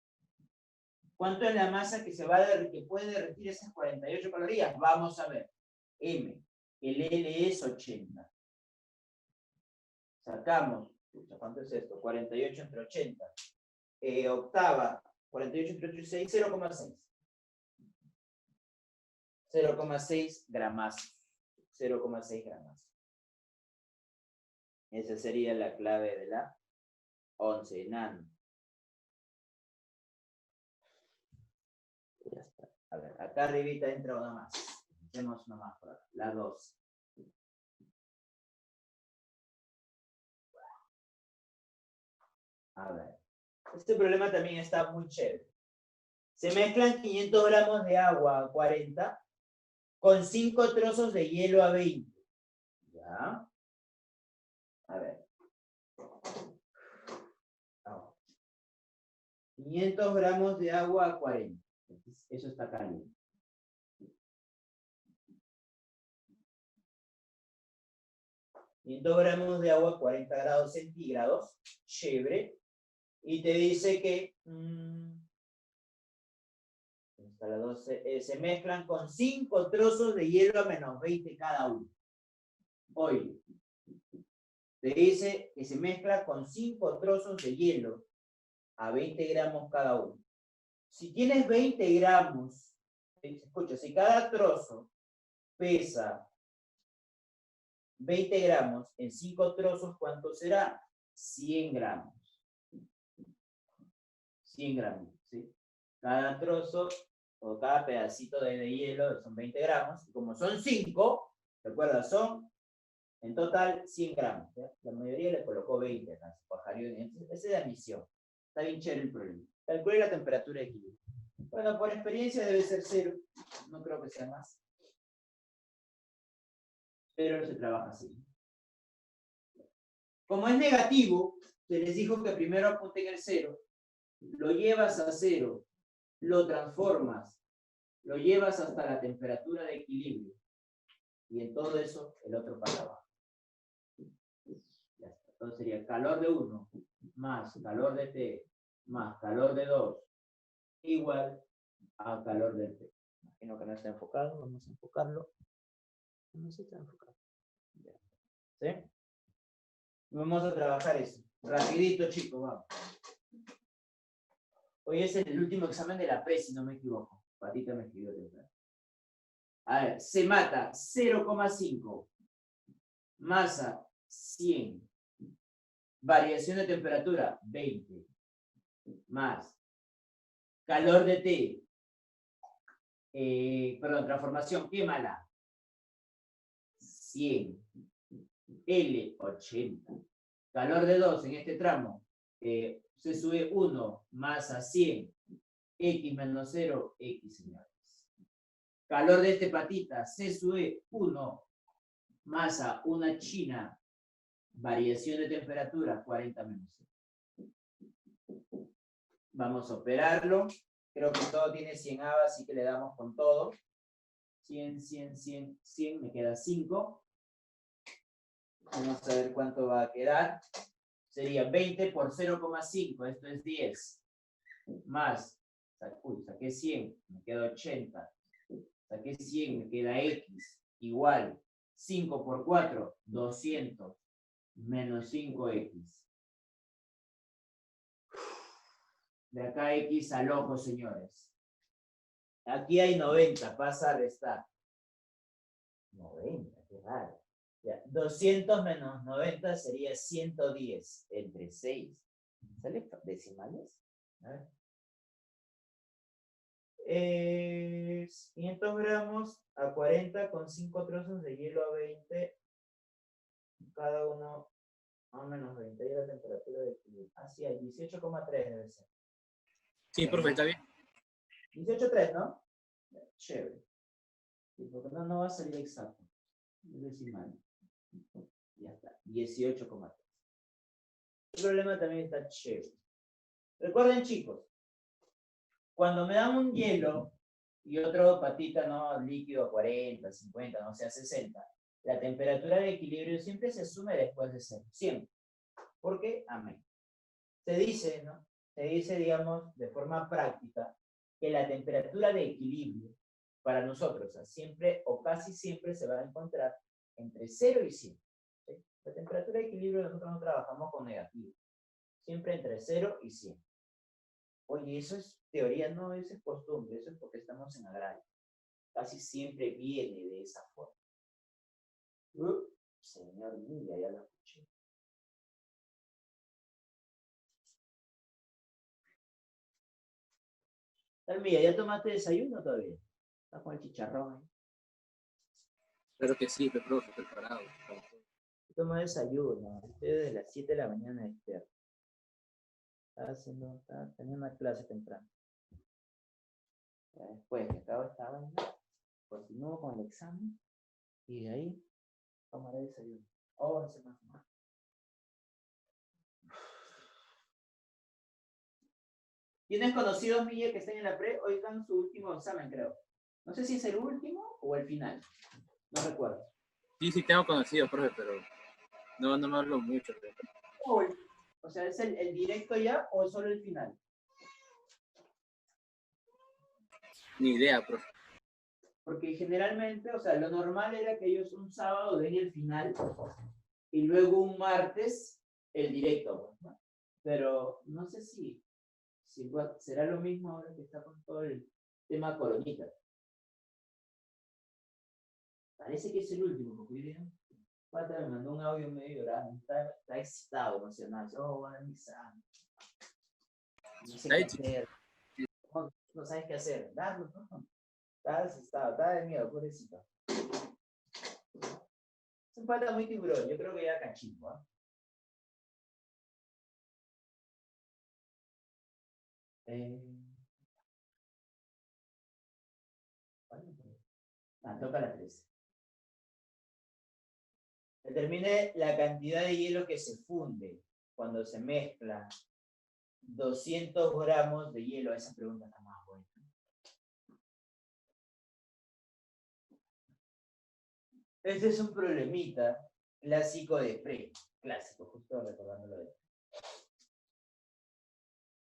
¿Cuánto es la masa que que puede derretir esas 48 calorías? Vamos a ver. M. El L es 80. Sacamos, ¿cuánto es esto? 48 entre 80. Octava, 48 entre 8 y 6, 0,6. 0,6 gramos. 0,6 gramos. Esa sería la clave de la 11 nano. Ya está. A ver, acá arribita entra una más. Hacemos una más por acá. La 2. A ver. Este problema también está muy chévere. Se mezclan 500 gramos de agua a 40 con 5 trozos de hielo a 20. ¿Ya? A ver. 500 gramos de agua a 40. Eso está caliente. Y 2 gramos de agua a 40 grados centígrados. Chévere. Y te dice que se mezclan con 5 trozos de hielo a menos 20 cada uno. Oye, te dice que se mezcla con 5 trozos de hielo a 20 gramos cada uno. Si tienes 20 gramos, escucha, si cada trozo pesa 20 gramos, en 5 trozos, ¿cuánto será? 100 gramos. 100 gramos, ¿sí? Cada trozo o cada pedacito de hielo son 20 gramos. Y como son 5, recuerda, son en total 100 gramos. ¿Ya? La mayoría le colocó 20 acá. Esa es la misión. Está bien chévere el problema. Calcule la temperatura de equilibrio. Bueno, por experiencia debe ser 0. No creo que sea más. Pero se trabaja así. Como es negativo, se les dijo que primero apunten el 0. Lo llevas a 0. Lo transformas. Lo llevas hasta la temperatura de equilibrio. Y en todo eso, el otro para abajo. Ya está. Entonces sería calor de 1 más calor de T más calor de 2 igual a calor de T. Imagino que no está enfocado. Vamos a enfocarlo. No se está enfocado. ¿Sí? Vamos a trabajar eso. Rapidito, chicos, vamos. Hoy es el último examen de la pre, si no me equivoco. Patita me escribió temprano. A ver, se mata 0,5 Masa, 100. Variación de temperatura, 20. Más. Calor de T. Transformación, quémala. 100. L, 80. Calor de 2 en este tramo. Se sube 1, masa 100. X menos 0, X, señores. Calor de este patita, C sube 1, masa una china, variación de temperatura, 40 menos 0. Vamos a operarlo. Creo que todo tiene 100 ABA, así que le damos con todo. 100, 100, 100, 100, me queda 5. Vamos a ver cuánto va a quedar. Sería 20 por 0,5, esto es 10. Más, saqué 100, me queda 80. Saqué 100, me queda X, igual, 5 por 4, 200, menos 5X. De acá X al ojo, señores. Aquí hay 90, pasa a restar. 90, qué raro. Ya, 200 menos 90 sería 110 entre 6. ¿Sale decimales? A ver. 500 gramos a 40 con 5 trozos de hielo a 20, cada uno a menos 20. Y la temperatura de equilibrio. Así hay, 18,3 debe ser. Sí, profe, está bien. 18,3, ¿no? Chévere. Sí, porque no va a salir exacto. Es decimal. Ya está, 18,3. El problema también está chévere. Recuerden, chicos, cuando me dan un hielo y otro patita, no, líquido a 40, 50, no sea 60, la temperatura de equilibrio siempre se asume después de 0. Siempre. ¿Por qué? Amén. Se dice, ¿no? Se dice, digamos, de forma práctica, que la temperatura de equilibrio para nosotros, o sea, siempre o casi siempre se va a encontrar entre 0 y 100. ¿Sí? La temperatura de equilibrio nosotros no trabajamos con negativo. Siempre entre 0 y 100. Oye, eso es teoría, no, eso es costumbre, eso es porque estamos en agrario. Casi siempre viene de esa forma. Señor, mira, ya lo escuché. Mira, ¿ya tomaste desayuno todavía? ¿Estás con el chicharrón ahí? Espero que sí, profe, preparado. Toma desayuno, estoy desde las 7 de la mañana despierto. Estaba teniendo una clase temprano. Ya después que acabo esta vaina, continúo con el examen y de ahí tomaré desayuno. 11 más o menos. ¿Tienes conocidos, Miguel, que estén en la pre? Hoy dan su último examen, creo. No sé si es el último o el final. No recuerdo. Sí, tengo conocido, profe, pero no me hablo mucho. Hoy. O sea, ¿es el directo ya o solo el final? Ni idea, profe. Porque generalmente, o sea, lo normal era que ellos un sábado den el final y luego un martes el directo, ¿no? Pero no sé si será lo mismo ahora que está con todo el tema coronita. Parece que es el último, porque hoy día Pata me mandó un audio medio llorando, está excitado, emocionado. Oh, van a mi examen. No sé qué hacer. No sabes qué hacer. Darlo, ¿no? Está asustado, está de miedo, pobrecito. Es un pata muy tiburón, yo creo que ya cachimbo, ¿ah? Toca la 13. Determine la cantidad de hielo que se funde cuando se mezcla 200 gramos de hielo. Esa pregunta está más buena. Este es un problemita clásico de pre. Clásico, justo recordándolo de.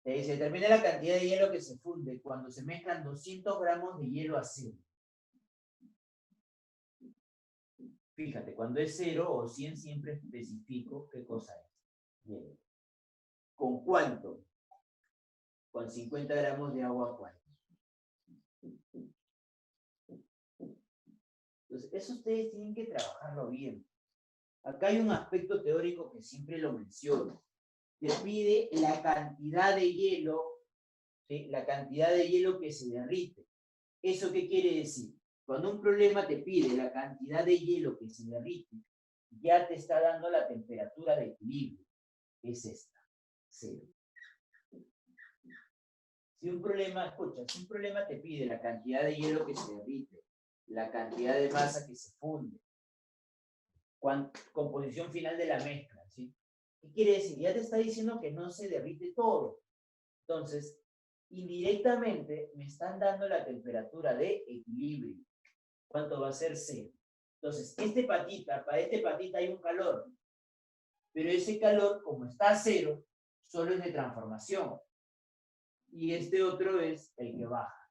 Te dice, determina la cantidad de hielo que se funde cuando se mezclan 200 gramos de hielo a 0. Fíjate, cuando es 0 o 100 siempre especifico qué cosa es. Hielo. ¿Con cuánto? Con 50 gramos de agua, ¿cuánto? Entonces, eso ustedes tienen que trabajarlo bien. Acá hay un aspecto teórico que siempre lo menciono. Te pide la cantidad de hielo, ¿sí? La cantidad de hielo que se derrite. ¿Eso qué quiere decir? Cuando un problema te pide la cantidad de hielo que se derrite, ya te está dando la temperatura de equilibrio. Es esta, 0. Si un problema, escucha, si un problema te pide la cantidad de hielo que se derrite, la cantidad de masa que se funde, composición final de la mezcla, ¿sí? ¿Qué quiere decir? Ya te está diciendo que no se derrite todo. Entonces, indirectamente me están dando la temperatura de equilibrio. ¿Cuánto va a ser? 0. Entonces, para este patita hay un calor, pero ese calor, como está a 0, solo es de transformación. Y este otro es el que baja.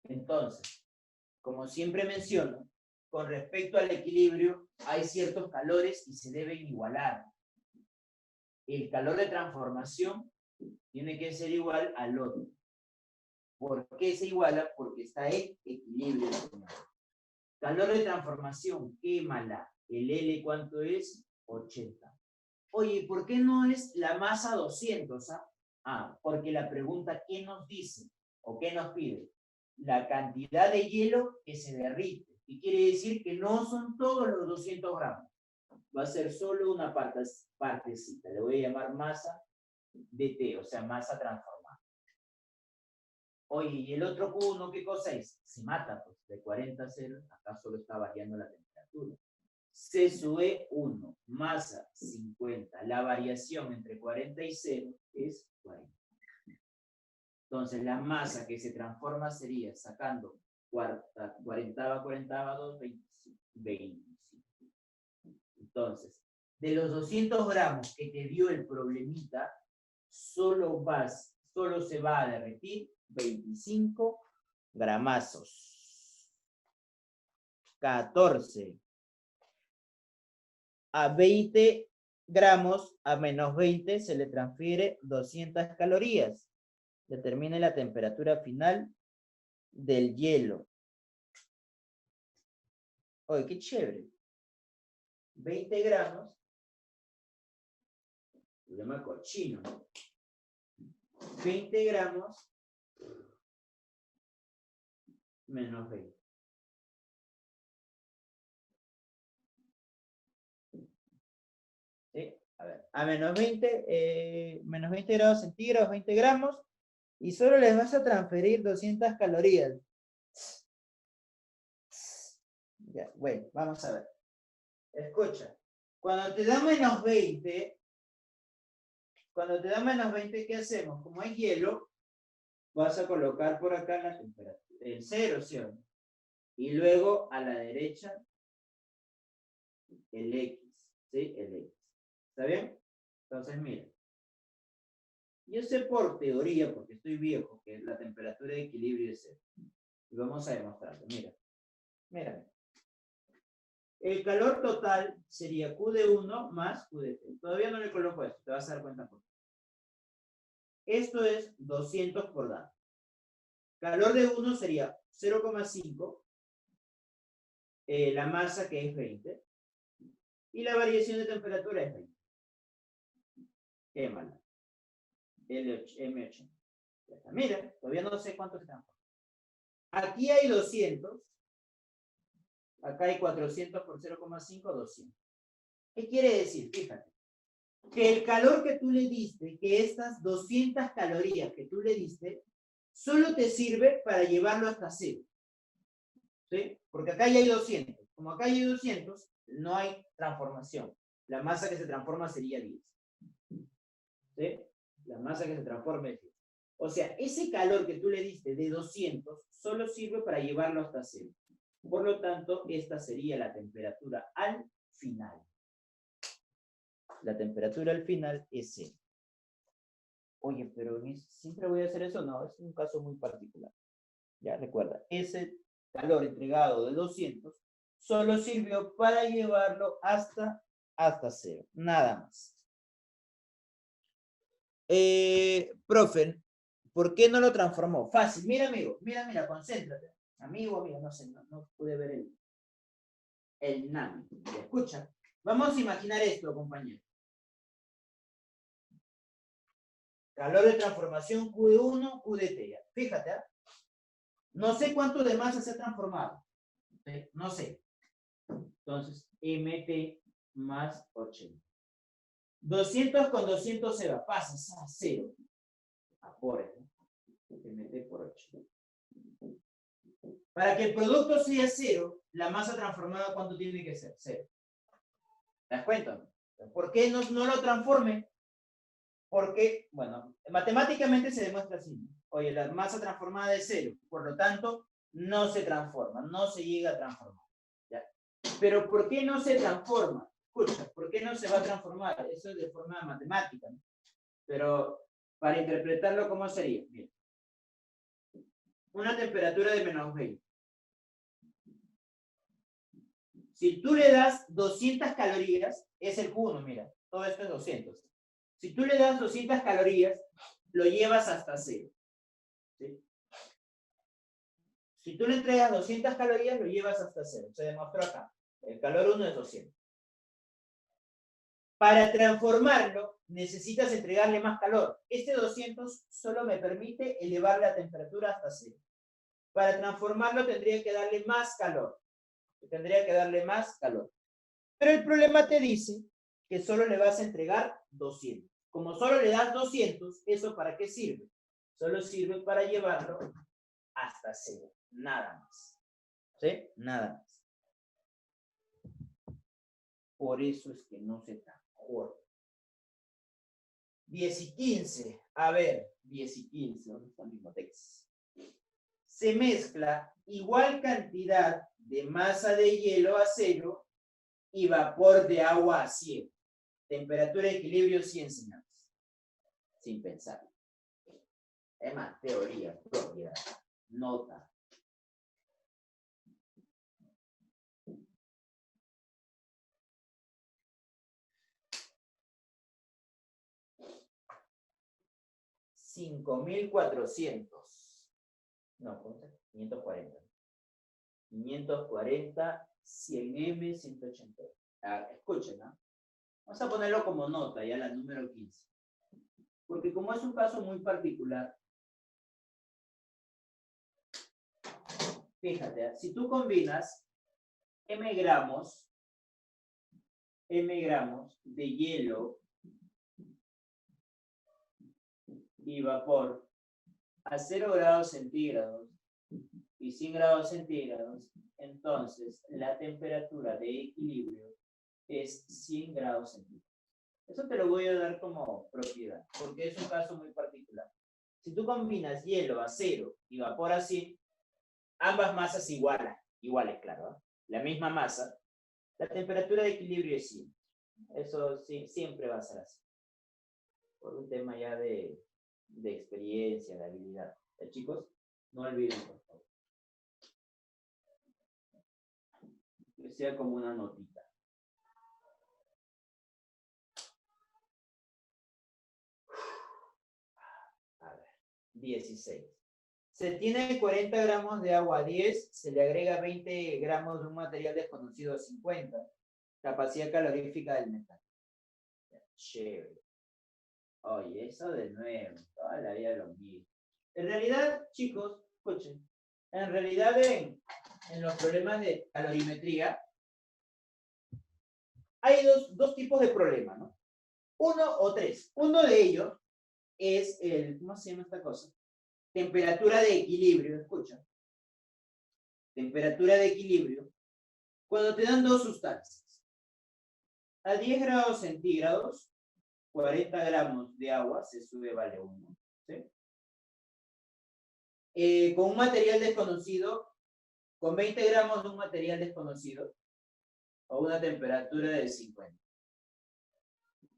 Entonces, como siempre menciono, con respecto al equilibrio, hay ciertos calores y se deben igualar. El calor de transformación tiene que ser igual al otro. ¿Por qué se iguala? Porque está en equilibrio. Calor de transformación, quémala. El L, ¿cuánto es? 80. Oye, ¿por qué no es la masa 200? Porque la pregunta, ¿qué nos dice? ¿O qué nos pide? La cantidad de hielo que se derrite. Y quiere decir que no son todos los 200 gramos. Va a ser solo una partecita. Le voy a llamar masa de T, o sea, masa transformada. Oye, ¿y el otro Q1 qué cosa es? Se mata, pues, de 40 a 0, acá solo está variando la temperatura. C sub E 1, masa 50. La variación entre 40 y 0 es 40. Entonces, la masa que se transforma sería, sacando 40, 2, 25. Entonces, de los 200 gramos que te dio el problemita, solo se va a derretir 25 gramazos. 14. A 20 gramos, a menos 20, se le transfiere 200 calorías. Determine la temperatura final del hielo. Oye, qué chévere. 20 gramos. Se llama cochino. 20 gramos menos 20. ¿Sí? A ver, a menos 20 grados centígrados, 20 gramos, y solo les vas a transferir 200 calorías. Ya, bueno, vamos a ver. Escucha, cuando te da menos 20, ¿qué hacemos? Como hay hielo, vas a colocar por acá la temperatura, el 0, ¿sí? Y luego a la derecha, el X, ¿sí? El X. ¿Está bien? Entonces, mira. Yo sé por teoría, porque estoy viejo, que la temperatura de equilibrio es 0. Y vamos a demostrarlo. Mira. Mira. El calor total sería Q de 1 más Q de T. Todavía no le coloco esto, te vas a dar cuenta por qué. Esto es 200 por dado. Calor de 1 sería 0,5. La masa que es 20. Y la variación de temperatura es 20. Quémala. M80. Mira, todavía no sé cuánto se transforma. Aquí hay 200. Acá hay 400 por 0,5, 200. ¿Qué quiere decir? Fíjate. Que el calor que tú le diste, que estas 200 calorías que tú le diste, solo te sirve para llevarlo hasta 0. ¿Sí? Porque acá ya hay 200. Como acá hay 200, no hay transformación. La masa que se transforma sería 10. ¿Sí? La masa que se transforma es 10. O sea, ese calor que tú le diste de 200 solo sirve para llevarlo hasta 0. Por lo tanto, esta sería la temperatura al final. La temperatura al final es 0. Oye, pero ¿siempre voy a hacer eso? No, es un caso muy particular. Ya, recuerda, ese calor entregado de 200 solo sirvió para llevarlo hasta 0. Nada más. Profe, ¿por qué no lo transformó? Fácil. Mira, amigo. Mira, concéntrate. Amigo, no sé, no pude ver el NaN. ¿Me escuchan? Vamos a imaginar esto, compañeros. Calor de transformación Q de 1, Q de T. Fíjate, ¿eh? No sé cuánto de masa se ha transformado. ¿Sí? No sé. Entonces, MT más 80. 200 con 200 se va. Pasas a 0. Apore. MT por 8. Para que el producto sea 0, la masa transformada, ¿cuánto tiene que ser? 0. ¿Te das cuenta? ¿Por qué no lo transforme? Porque, bueno, matemáticamente se demuestra así. Oye, la masa transformada es 0, por lo tanto, no se transforma, no se llega a transformar. ¿Ya? Pero ¿por qué no se transforma? Escucha, ¿por qué no se va a transformar? Eso es de forma matemática, ¿no? Pero para interpretarlo, ¿cómo sería? Bien. Una temperatura de menos 20. Si tú le das 200 calorías, es el Q1, mira, todo esto es 200. Si tú le das 200 calorías, lo llevas hasta 0. ¿Sí? Si tú le entregas 200 calorías, lo llevas hasta 0. Se demostró acá. El calor 1 es 200. Para transformarlo, necesitas entregarle más calor. Este 200 solo me permite elevar la temperatura hasta 0. Para transformarlo, tendría que darle más calor. Pero el problema te dice que solo le vas a entregar 200. Como solo le das 200, ¿eso para qué sirve? Solo sirve para llevarlo hasta 0. Nada más. ¿Sí? Nada más. Por eso es que no se transforma. 10 y 15. A ver, 10 y 15. ¿Dónde está mi Motex? Se mezcla igual cantidad de masa de hielo a 0 y vapor de agua a 100. Temperatura de equilibrio 100, señores. Sin pensar. Es más, teoría, propiedad, nota. $5,400. No, ¿cuánto? 540. 540, 100M, 180. Escuchen, ¿no? Vamos a ponerlo como nota, ya la número 15. Porque como es un caso muy particular, fíjate, si tú combinas M gramos de hielo y vapor a 0 grados centígrados y 100 grados centígrados, entonces la temperatura de equilibrio es 100 grados centígrados. Eso te lo voy a dar como propiedad, porque es un caso muy particular. Si tú combinas hielo a 0 y vapor a 100, ambas masas iguales, claro, ¿eh? La misma masa, la temperatura de equilibrio es 100. Eso sí, siempre va a ser así. Por un tema ya de experiencia, de habilidad. Chicos, no olviden, por favor. Que sea como una notita. A ver, 16. Se tiene 40 gramos de agua a 10, se le agrega 20 gramos de un material desconocido a 50. Capacidad calorífica del metal. Chévere. Oye, eso de nuevo, toda la vida lo mismo. En realidad, chicos, escuchen, en realidad en los problemas de calorimetría hay dos tipos de problemas, ¿no? Uno o tres. Uno de ellos es el, ¿cómo se llama esta cosa? Temperatura de equilibrio, escucha. Temperatura de equilibrio. Cuando te dan dos sustancias. A 10 grados centígrados, 40 gramos de agua, se sube, vale 1. ¿Sí? Con un material desconocido, con 20 gramos de un material desconocido, a una temperatura de 50.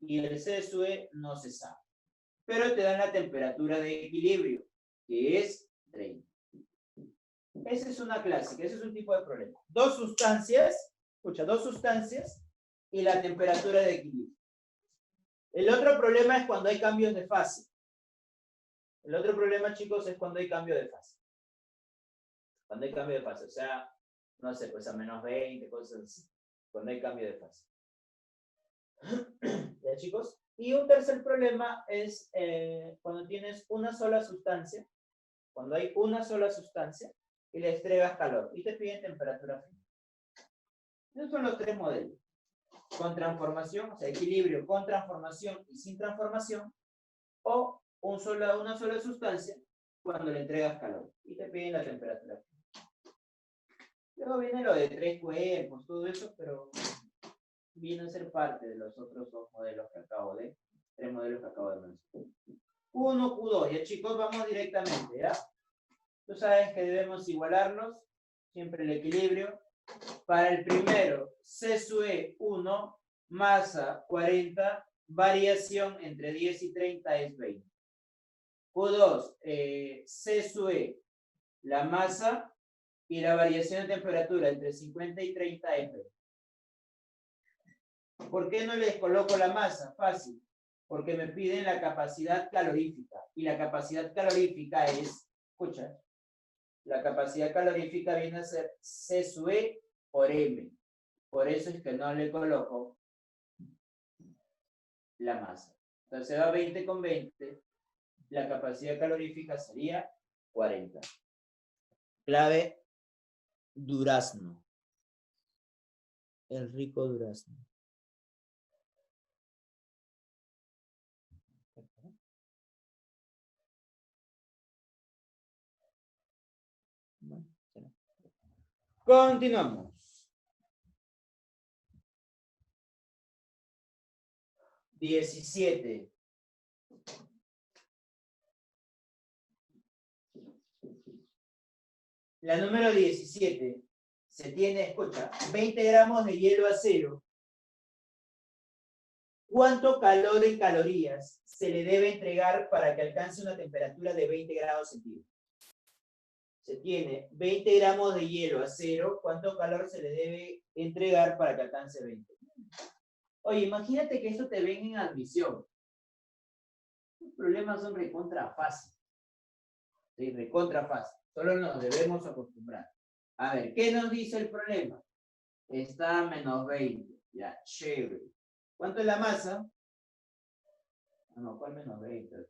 Y el CSUE no se sabe. Pero te dan la temperatura de equilibrio, que es 30. Esa es una clásica, ese es un tipo de problema. Dos sustancias y la temperatura de equilibrio. El otro problema es cuando hay cambios de fase. El otro problema, chicos, es cuando hay cambio de fase. Cuando hay cambio de fase, o sea, no sé, pues a menos 20, cosas así. cuando hay cambio de fase. ¿Ya, chicos? Y un tercer problema es cuando tienes una sola sustancia, cuando hay una sola sustancia y le entregas calor y te piden temperatura fría. Esos son los tres modelos. Con transformación, o sea, equilibrio con transformación y sin transformación, o una sola sustancia cuando le entregas calor y te piden la temperatura fría. Luego viene lo de tres cuerpos, todo eso, pero viene a ser parte de los otros dos modelos que tres modelos que acabo de mencionar. Q1, Q2, ya chicos, vamos directamente, ¿ya? Tú sabes que debemos igualarlos, siempre el equilibrio. Para el primero, C sub E 1, masa 40, variación entre 10 y 30 es 20. Q2, C sub E, la masa y la variación de temperatura entre 50 y 30 es 20. ¿Por qué no les coloco la masa? Fácil. Porque me piden la capacidad calorífica. Y la capacidad calorífica es, escucha, la capacidad calorífica viene a ser C sub E por M. Por eso es que no le coloco la masa. Entonces va 20 con 20. La capacidad calorífica sería 40. Clave, durazno. El rico durazno. Continuamos. 17. La número 17 se tiene, escucha, 20 gramos de hielo a cero. ¿Cuánto calor en calorías se le debe entregar para que alcance una temperatura de 20 grados centígrados? Se tiene 20 gramos de hielo a cero. ¿Cuánto calor se le debe entregar para que alcance 20? Oye, imagínate que esto te ven en admisión. Los problemas son recontra fácil. Sí, recontra fácil. Solo nos debemos acostumbrar. A ver, ¿qué nos dice el problema? Está a menos 20. Ya, chévere. ¿Cuánto es la masa? No, ¿cuál menos 20?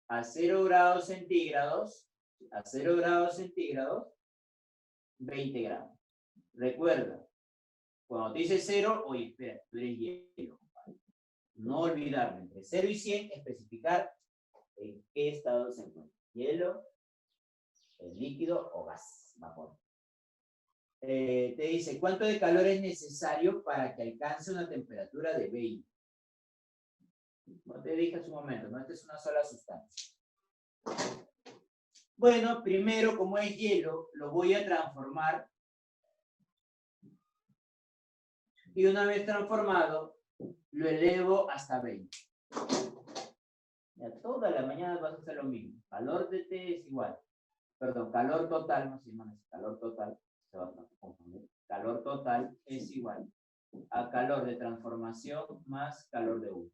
A 0 grados centígrados. A 0 grados centígrados, 20 gramos. Recuerda, cuando te dice 0, oye, espera, tú eres hielo, compadre. No olvidarme, entre 0 y 100, especificar en qué estado se encuentra. Hielo, el líquido o gas, vapor. Te dice, ¿cuánto de calor es necesario para que alcance una temperatura de 20? No te dije hace un momento, no, esta es una sola sustancia. Bueno, primero, como es hielo, lo voy a transformar. Y una vez transformado, lo elevo hasta 20. Ya toda la mañana vas a hacer lo mismo. Calor de T es igual. Perdón, calor total, no sé, calor total, se va a confundir. Calor total es igual a calor de transformación más calor de U.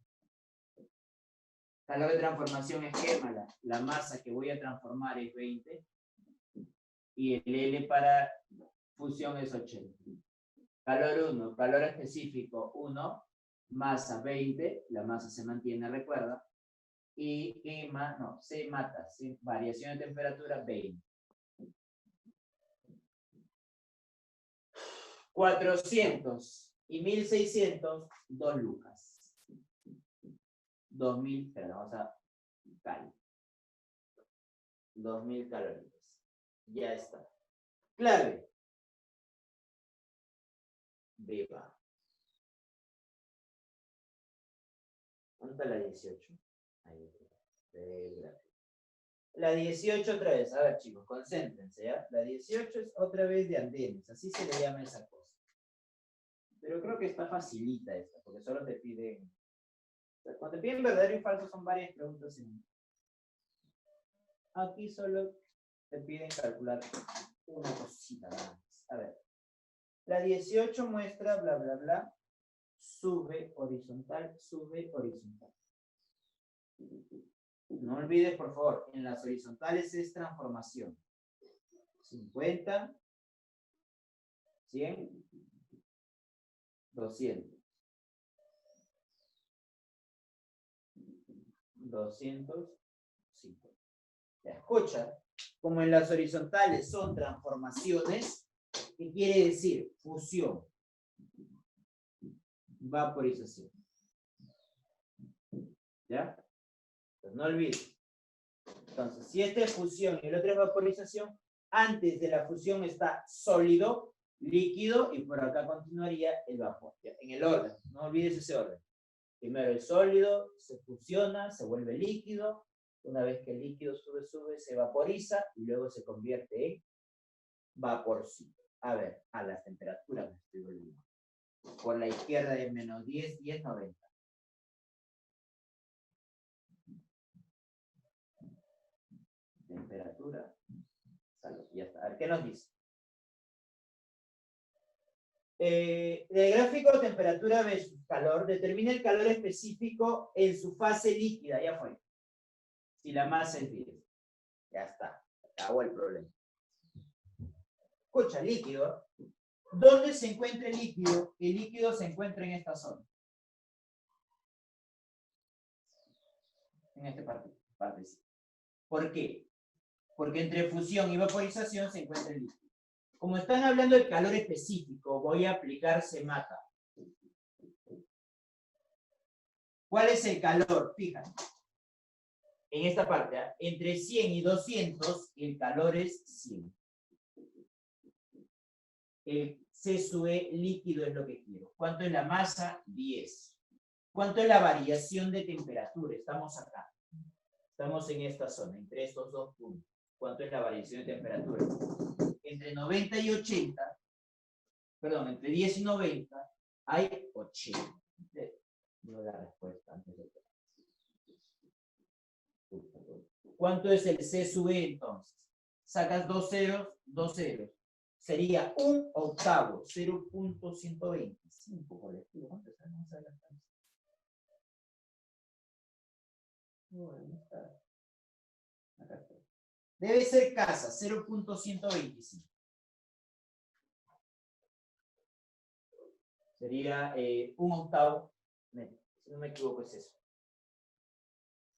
Calor de transformación es quémala. La masa que voy a transformar es 20 y el L para fusión es 80. Calor 1, calor específico 1, masa 20, la masa se mantiene, recuerda, y quema, no, se mata, variación de temperatura 20. 400 y 1600, 2 lucas. 2000, perdón, vamos a cal. 2000 calorías. Ya está. Clave. Beba. ¿Dónde está la 18? Ahí está. La 18 otra vez. A ver, chicos, concéntrense, ¿ya? La 18 es otra vez de andenes. Así se le llama esa cosa. Pero creo que está facilita esta, porque solo te piden... Cuando te piden verdadero y falso son varias preguntas. Aquí solo te piden calcular una cosita nada más. A ver. La 18 muestra bla, bla, bla. Sube horizontal, sube horizontal. No olvides, por favor, en las horizontales es transformación. 50, 100, 200. 205. Ya, escucha, como en las horizontales son transformaciones, ¿qué quiere decir? Fusión. Vaporización. ¿Ya? Pues no olvides. Entonces, si esta es fusión y el otro es vaporización, antes de la fusión está sólido, líquido, y por acá continuaría el vapor. ¿Ya? En el orden, no olvides ese orden. Primero el sólido se fusiona, se vuelve líquido. Una vez que el líquido sube, se vaporiza y luego se convierte en vaporcito. A ver, a las temperaturas me estoy volviendo. Por la izquierda es menos 10, 10, 90. Temperatura. Salud, ya está. A ver, ¿qué nos dice? El gráfico de temperatura versus calor determina el calor específico en su fase líquida. Ya fue. Si la masa es 10. Ya está. Acabó el problema. Escucha, líquido. ¿Dónde se encuentra el líquido? El líquido se encuentra en esta zona. En esta parte. ¿Por qué? Porque entre fusión y vaporización se encuentra el líquido. Como están hablando del calor específico, voy a aplicar semata. ¿Cuál es el calor? Fíjate. En esta parte, ¿eh? Entre 100 y 200, el calor es 100. El C sub E líquido es lo que quiero. ¿Cuánto es la masa? 10. ¿Cuánto es la variación de temperatura? Estamos acá. Estamos en esta zona, entre estos dos puntos. ¿Cuánto es la variación de temperatura? Entre 90 y 80, perdón, entre 10 y 90, hay 80. No la respuesta antes de... ¿Cuánto es el C sub E entonces? Sacas 2 ceros, 2 ceros. Sería 1/8, 0.125 por el estilo. ¿Cuánto está? Vamos a adelantar. Acá está. Debe ser casa, 0.125. Sería 1/8. Si no me equivoco es eso.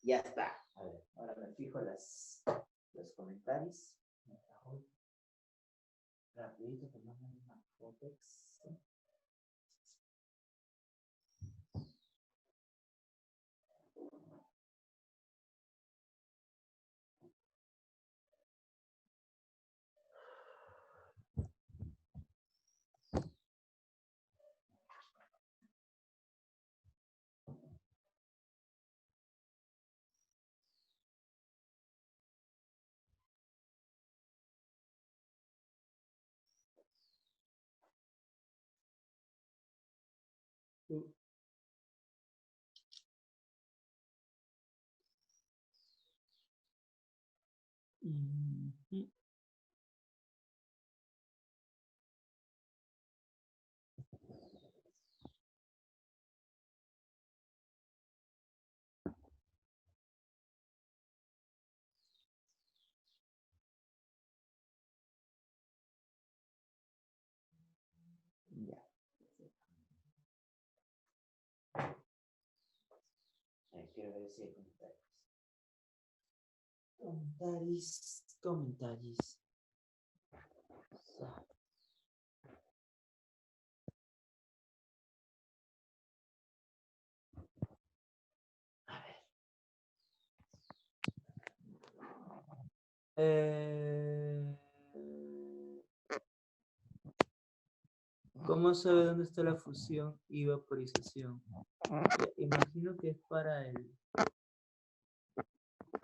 Ya está. A ver, ahora me fijo los comentarios. Rapidito, tomamos una fotex. Ya. Quiero ver si hay comentarios. Comentarios. A ver. ¿Cómo sabe dónde está la fusión y vaporización? Imagino que es para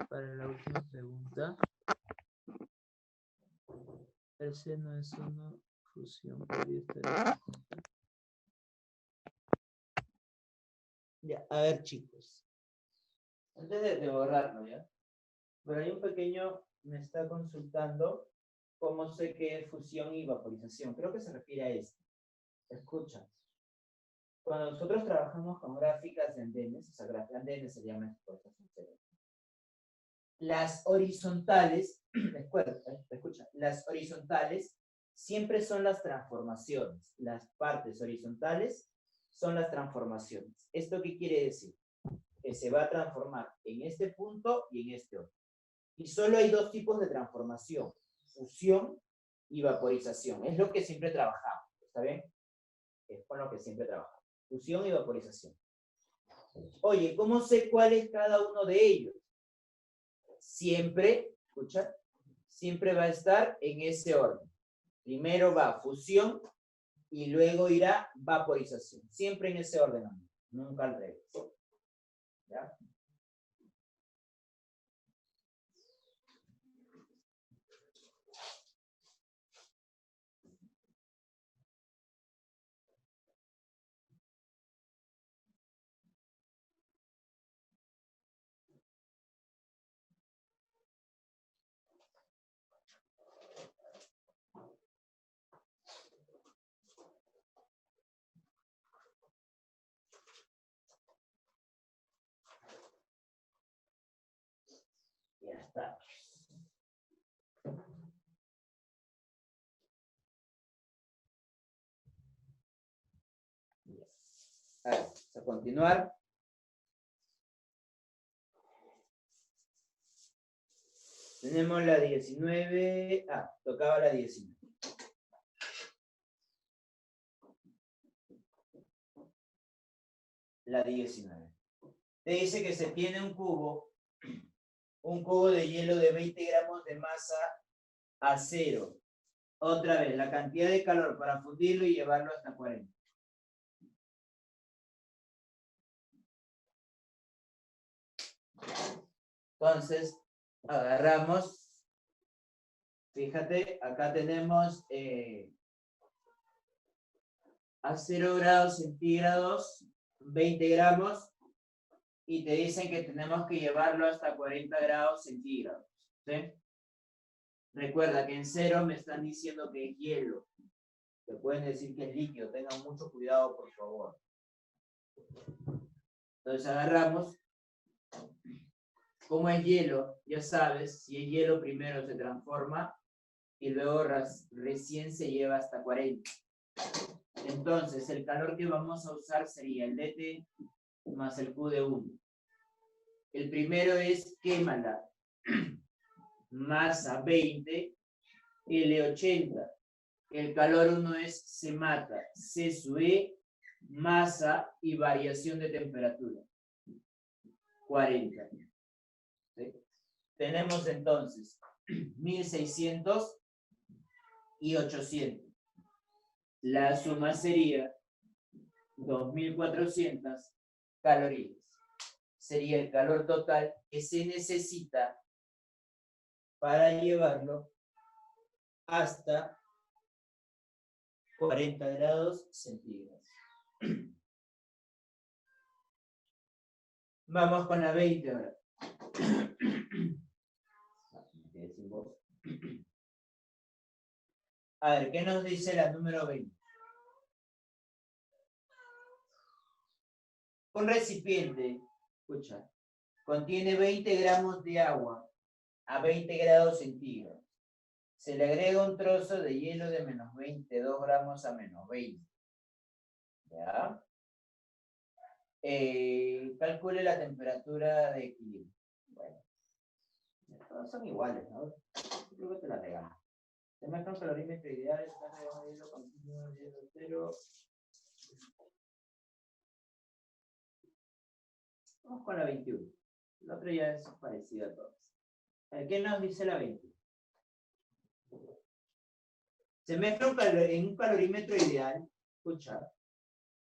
la última pregunta. El seno es una fusión. Ya, a ver, chicos. Antes de borrarlo, ¿ya? Pero hay un pequeño, me está consultando cómo sé qué es fusión y vaporización. Creo que se refiere a esto. Escucha. Cuando nosotros trabajamos con gráficas de andenes, o sea, andenes se llama esto, las horizontales, escucha, las horizontales siempre son las transformaciones. Las partes horizontales son las transformaciones. ¿Esto qué quiere decir? Que se va a transformar en este punto y en este otro. Y solo hay dos tipos de transformación, fusión y vaporización. Es lo que siempre trabajamos, ¿está bien? Es con lo que siempre trabajamos. Fusión y vaporización. Oye, ¿cómo sé cuál es cada uno de ellos? Siempre, escucha, siempre va a estar en ese orden. Primero va fusión y luego irá vaporización. Siempre en ese orden, nunca al revés. ¿Ya? Ya está. A ver, vamos a continuar. Tenemos la 19. Tocaba la 19. La 19. Te dice que se tiene un cubo de hielo de 20 gramos de masa a 0. Otra vez, la cantidad de calor para fundirlo y llevarlo hasta 40. Entonces, agarramos, fíjate, acá tenemos a 0 grados centígrados, 20 gramos, y te dicen que tenemos que llevarlo hasta 40 grados centígrados. ¿Sí? Recuerda que en 0 me están diciendo que es hielo. Te pueden decir que es líquido, tengan mucho cuidado, por favor. Entonces agarramos, como es hielo, ya sabes, si es hielo primero se transforma y luego recién se lleva hasta 40. Entonces el calor que vamos a usar sería el dt más el Q de 1. El primero es quémala, masa 20, L 80. El calor 1 es se mata, C sub E, masa y variación de temperatura. 40. ¿Sí? Tenemos entonces 1600 y 800. La suma sería 2400 calorías. Sería el calor total que se necesita para llevarlo hasta 40 grados centígrados. Vamos con la 20 ahora. A ver, ¿qué nos dice la número 20? Un recipiente, escucha, contiene 20 gramos de agua a 20 grados centígrados. Se le agrega un trozo de hielo de menos 22 gramos a menos 20. ¿Ya? Calcule la temperatura de equilibrio. Bueno, todas son iguales, ¿no? Yo creo que te la regalo. Se mezclan calorímetro ideal, hielo continuo, hielo cero. Vamos con la 21. La otra ya es parecida a todas. ¿Qué nos dice la 21? Se mezcla en un calorímetro ideal, escucha,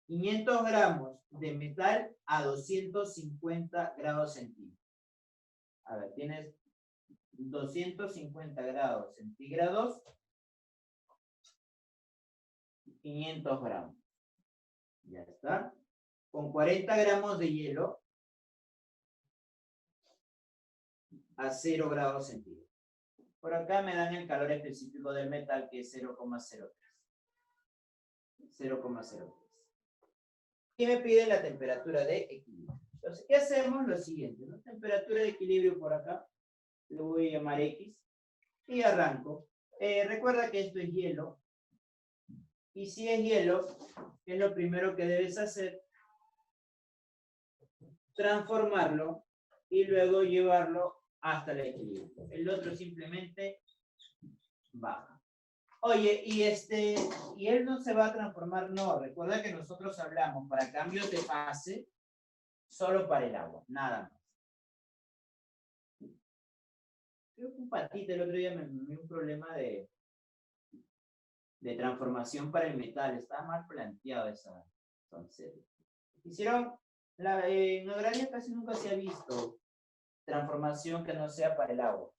500 gramos de metal a 250 grados centígrados. A ver, tienes 250 grados centígrados, 500 gramos. Ya está. Con 40 gramos de hielo a 0 grados centígrados. Por acá me dan el calor específico del metal, que es 0,03. 0,03. Y me piden la temperatura de equilibrio. Entonces, ¿qué hacemos? Lo siguiente, ¿no? Temperatura de equilibrio por acá. Le voy a llamar X. Y arranco. Recuerda que esto es hielo. Y si es hielo, ¿qué es lo primero que debes hacer? Transformarlo y luego llevarlo hasta el equilibrio. El otro simplemente baja. Oye, y él no se va a transformar, no. Recuerda que nosotros hablamos para cambios de fase solo para el agua, nada más. Creo que un patito el otro día me dio un problema de transformación para el metal. Estaba mal planteado esa serie. Hicieron, en agraria casi nunca se ha visto transformación que no sea para el agua.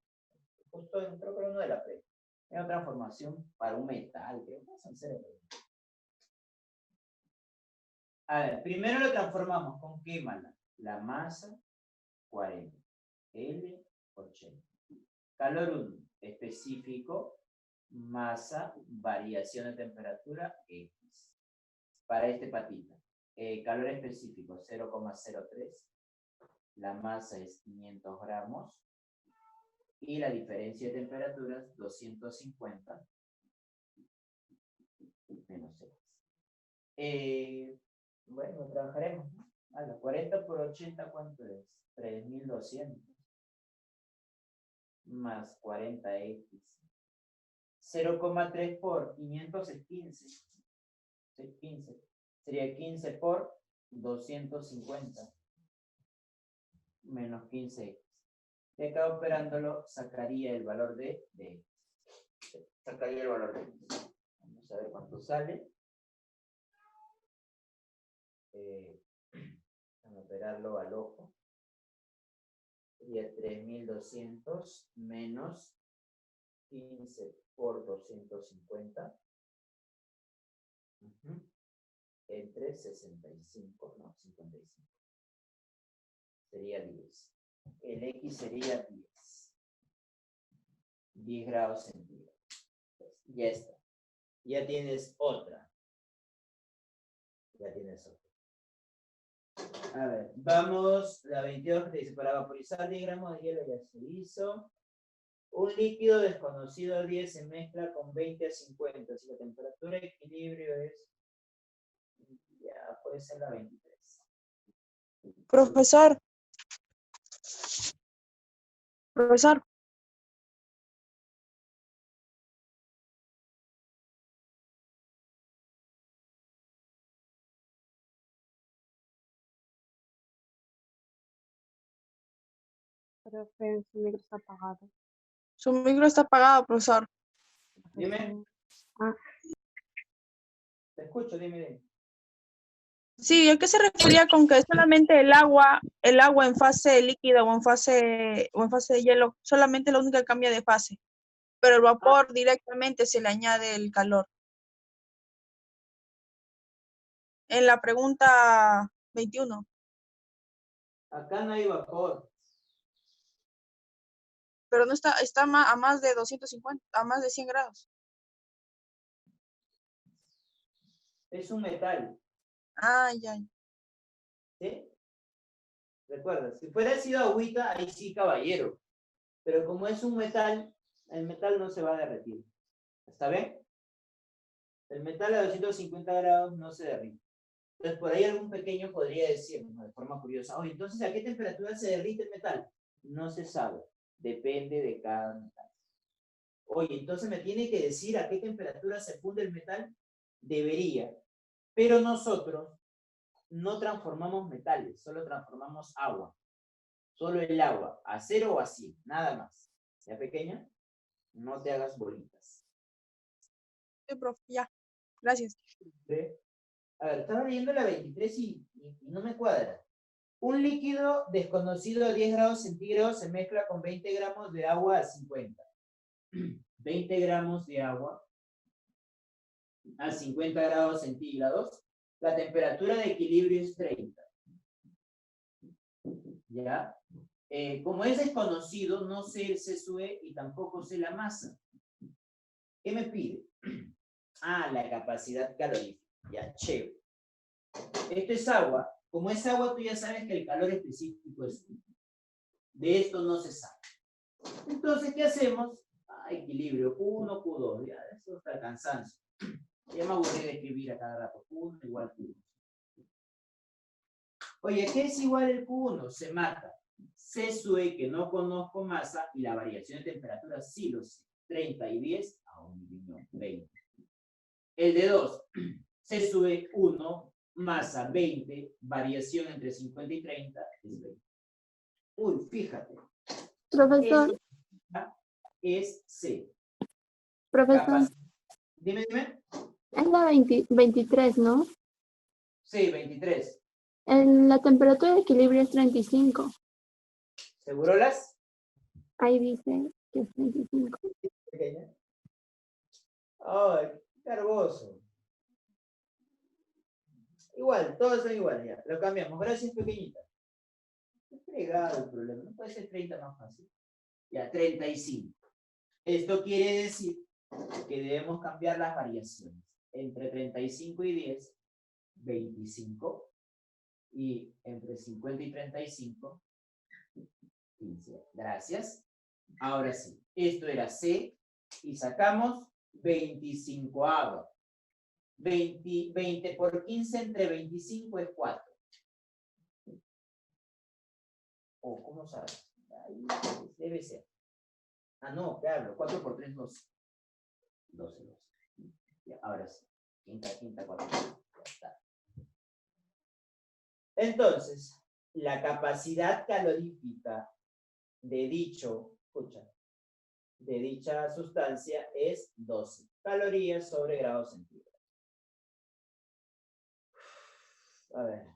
Justo creo que era uno de la pre. Era transformación para un metal, creo que es en A ver, primero lo transformamos con qué mala. La masa 40, L 80. Calor 1, específico, masa, variación de temperatura, X. Para este patita. Calor específico, 0,03. La masa es 500 gramos. Y la diferencia de temperaturas, 250 menos X. Bueno, trabajaremos. A la 40 por 80, ¿cuánto es? 3200. Más 40x. 0,3 por 500 es 15. Es 15. Sería 15 por 250. Menos 15x. Y acá operándolo, sacaría el valor de x. Sacaría el valor de x. Vamos a ver cuánto sale. Vamos a operarlo al ojo. Sería 3200 menos 15 por 250 entre 65, no, 55. Sería 10. El X sería 10. 10 grados centígrados. Ya está. Ya tienes otra. Ya tienes otra. A ver, vamos, la 22 que te dice, para vaporizar 10 gramos de hielo ya se hizo. Un líquido desconocido a 10 se mezcla con 20 a 50. Si la temperatura de equilibrio es, ya puede ser la 23. Profesor. Profesor. Profe, su micro está apagado. Su micro está apagado, profesor. Dime. Ah. Te escucho, dime. Sí, ¿a qué se refería con que solamente el agua en fase líquida o en fase de hielo, solamente la única cambia de fase? Pero el vapor directamente se le añade el calor. En la pregunta 21. Acá no hay vapor. Pero no está a más de 250, a más de 100 grados. Es un metal. Ah, ya. ¿Sí? Recuerda, si fuera sido agüita, ahí sí, caballero. Pero como es un metal, el metal no se va a derretir. ¿Está bien? El metal a 250 grados no se derrite. Entonces, por ahí algún pequeño podría decir, ¿no?, de forma curiosa, oye, entonces, ¿a qué temperatura se derrite el metal? No se sabe. Depende de cada metal. Oye, entonces, ¿me tiene que decir a qué temperatura se funde el metal? Debería. Pero nosotros no transformamos metales, solo transformamos agua. Solo el agua, a 0 o a 100, nada más. ¿Ya, pequeña? No te hagas bolitas. Sí, profe, ya. Gracias. A ver, estaba leyendo la 23 y no me cuadra. Un líquido desconocido a 10 grados centígrados se mezcla con 20 gramos de agua a 50. 20 gramos de agua a 50 grados centígrados. La temperatura de equilibrio es 30. ¿Ya? Como es desconocido, no sé el CSUE y tampoco sé la masa. ¿Qué me pide? Ah, la capacidad calorífica. Ya, chévere. Esto es agua. Como es agua, tú ya sabes que el calor específico es 1. De esto no se sabe. Entonces, ¿qué hacemos? Equilibrio, Q1, Q2. Ya, eso está el cansancio. Ya me aburrí de escribir a cada rato. Q1 igual Q1. Oye, ¿qué es igual el Q1? Se mata. C sub E, que no conozco masa, y la variación de temperatura sí lo sé. 30 y 10 a 1.020. El de 2, C sub E 1, masa 20, variación entre 50 y 30 es 20. Uy, fíjate. Profesor, Es C. profesor, Dime. es la 23, ¿no? Sí, 23. La temperatura de equilibrio es 35. ¿Segurolas? Ahí dice que es 35. Pequeña. Ay, cargoso. Igual, todos son iguales ya. Lo cambiamos. Gracias, pequeñita. Es fregado el problema. No puede ser 30 más fácil. Ya, 35. Esto quiere decir que debemos cambiar las variaciones. Entre 35 y 10, 25. Y entre 50 y 35, 15. Gracias. Ahora sí. Esto era C. Y sacamos 25avo. 20 por 15 entre 25 es 4. Oh, ¿cómo sabes? Ahí debe ser. Ah, no, claro, 4 por 3, 12. 12. Ya, ahora sí. Quinta, 4. Ya está. Entonces, la capacidad calorífica de dicha sustancia es 12 calorías sobre grados centígrados. A ver.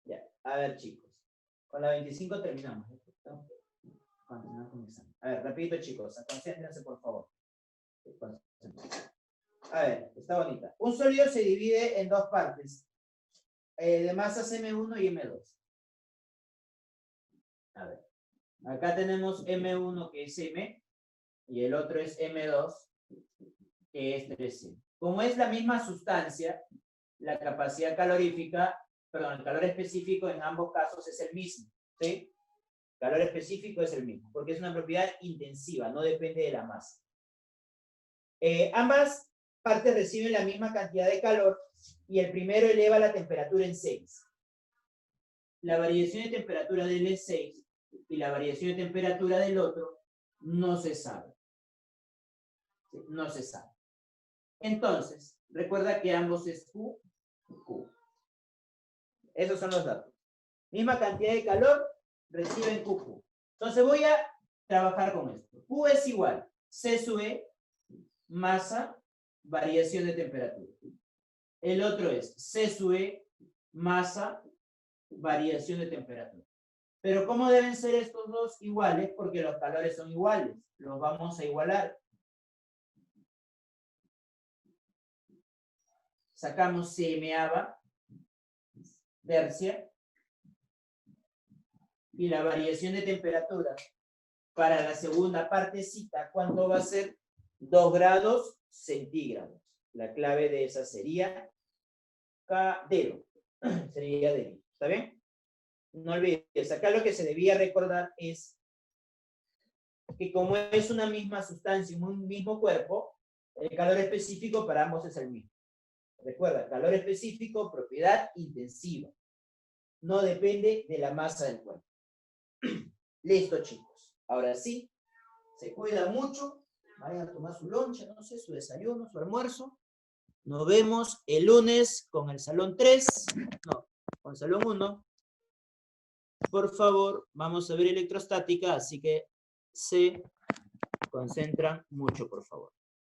Ya, a ver, chicos. Con la 25 terminamos. Continuamos con el examen. A ver, repito, chicos. Concéntrense, por favor. A ver, está bonita. Un sólido se divide en dos partes. De masas M1 y M2. A ver. Acá tenemos M1 que es M. Y el otro es M2 que es 3M. Como es la misma sustancia, la capacidad calorífica, perdón, el calor específico en ambos casos es el mismo. ¿Sí? Calor específico es el mismo, porque es una propiedad intensiva, no depende de la masa. Ambas partes reciben la misma cantidad de calor y el primero eleva la temperatura en 6. La variación de temperatura del es 6 y la variación de temperatura del otro no se sabe. No se sabe. Entonces, recuerda que ambos es Q, Q. Esos son los datos. Misma cantidad de calor, reciben QQ. Entonces voy a trabajar con esto. Q es igual C sub E, masa, variación de temperatura. El otro es C sub E, masa, variación de temperatura. Pero ¿cómo deben ser estos dos iguales? Porque los calores son iguales. Los vamos a igualar. Sacamos CMA tercia. Y la variación de temperatura para la segunda partecita, ¿cuánto va a ser? 2 grados centígrados. La clave de esa sería KD. Sería D. ¿Está bien? No olvides, acá lo que se debía recordar es que como es una misma sustancia, un mismo cuerpo, el calor específico para ambos es el mismo. Recuerda, calor específico, propiedad intensiva. No depende de la masa del cuerpo. Listo, chicos. Ahora sí, se cuida mucho. Vayan a tomar su lonche, no sé, su desayuno, su almuerzo. Nos vemos el lunes con el salón 3. No, con el salón 1. Por favor, vamos a ver electrostática, así que se concentran mucho, por favor.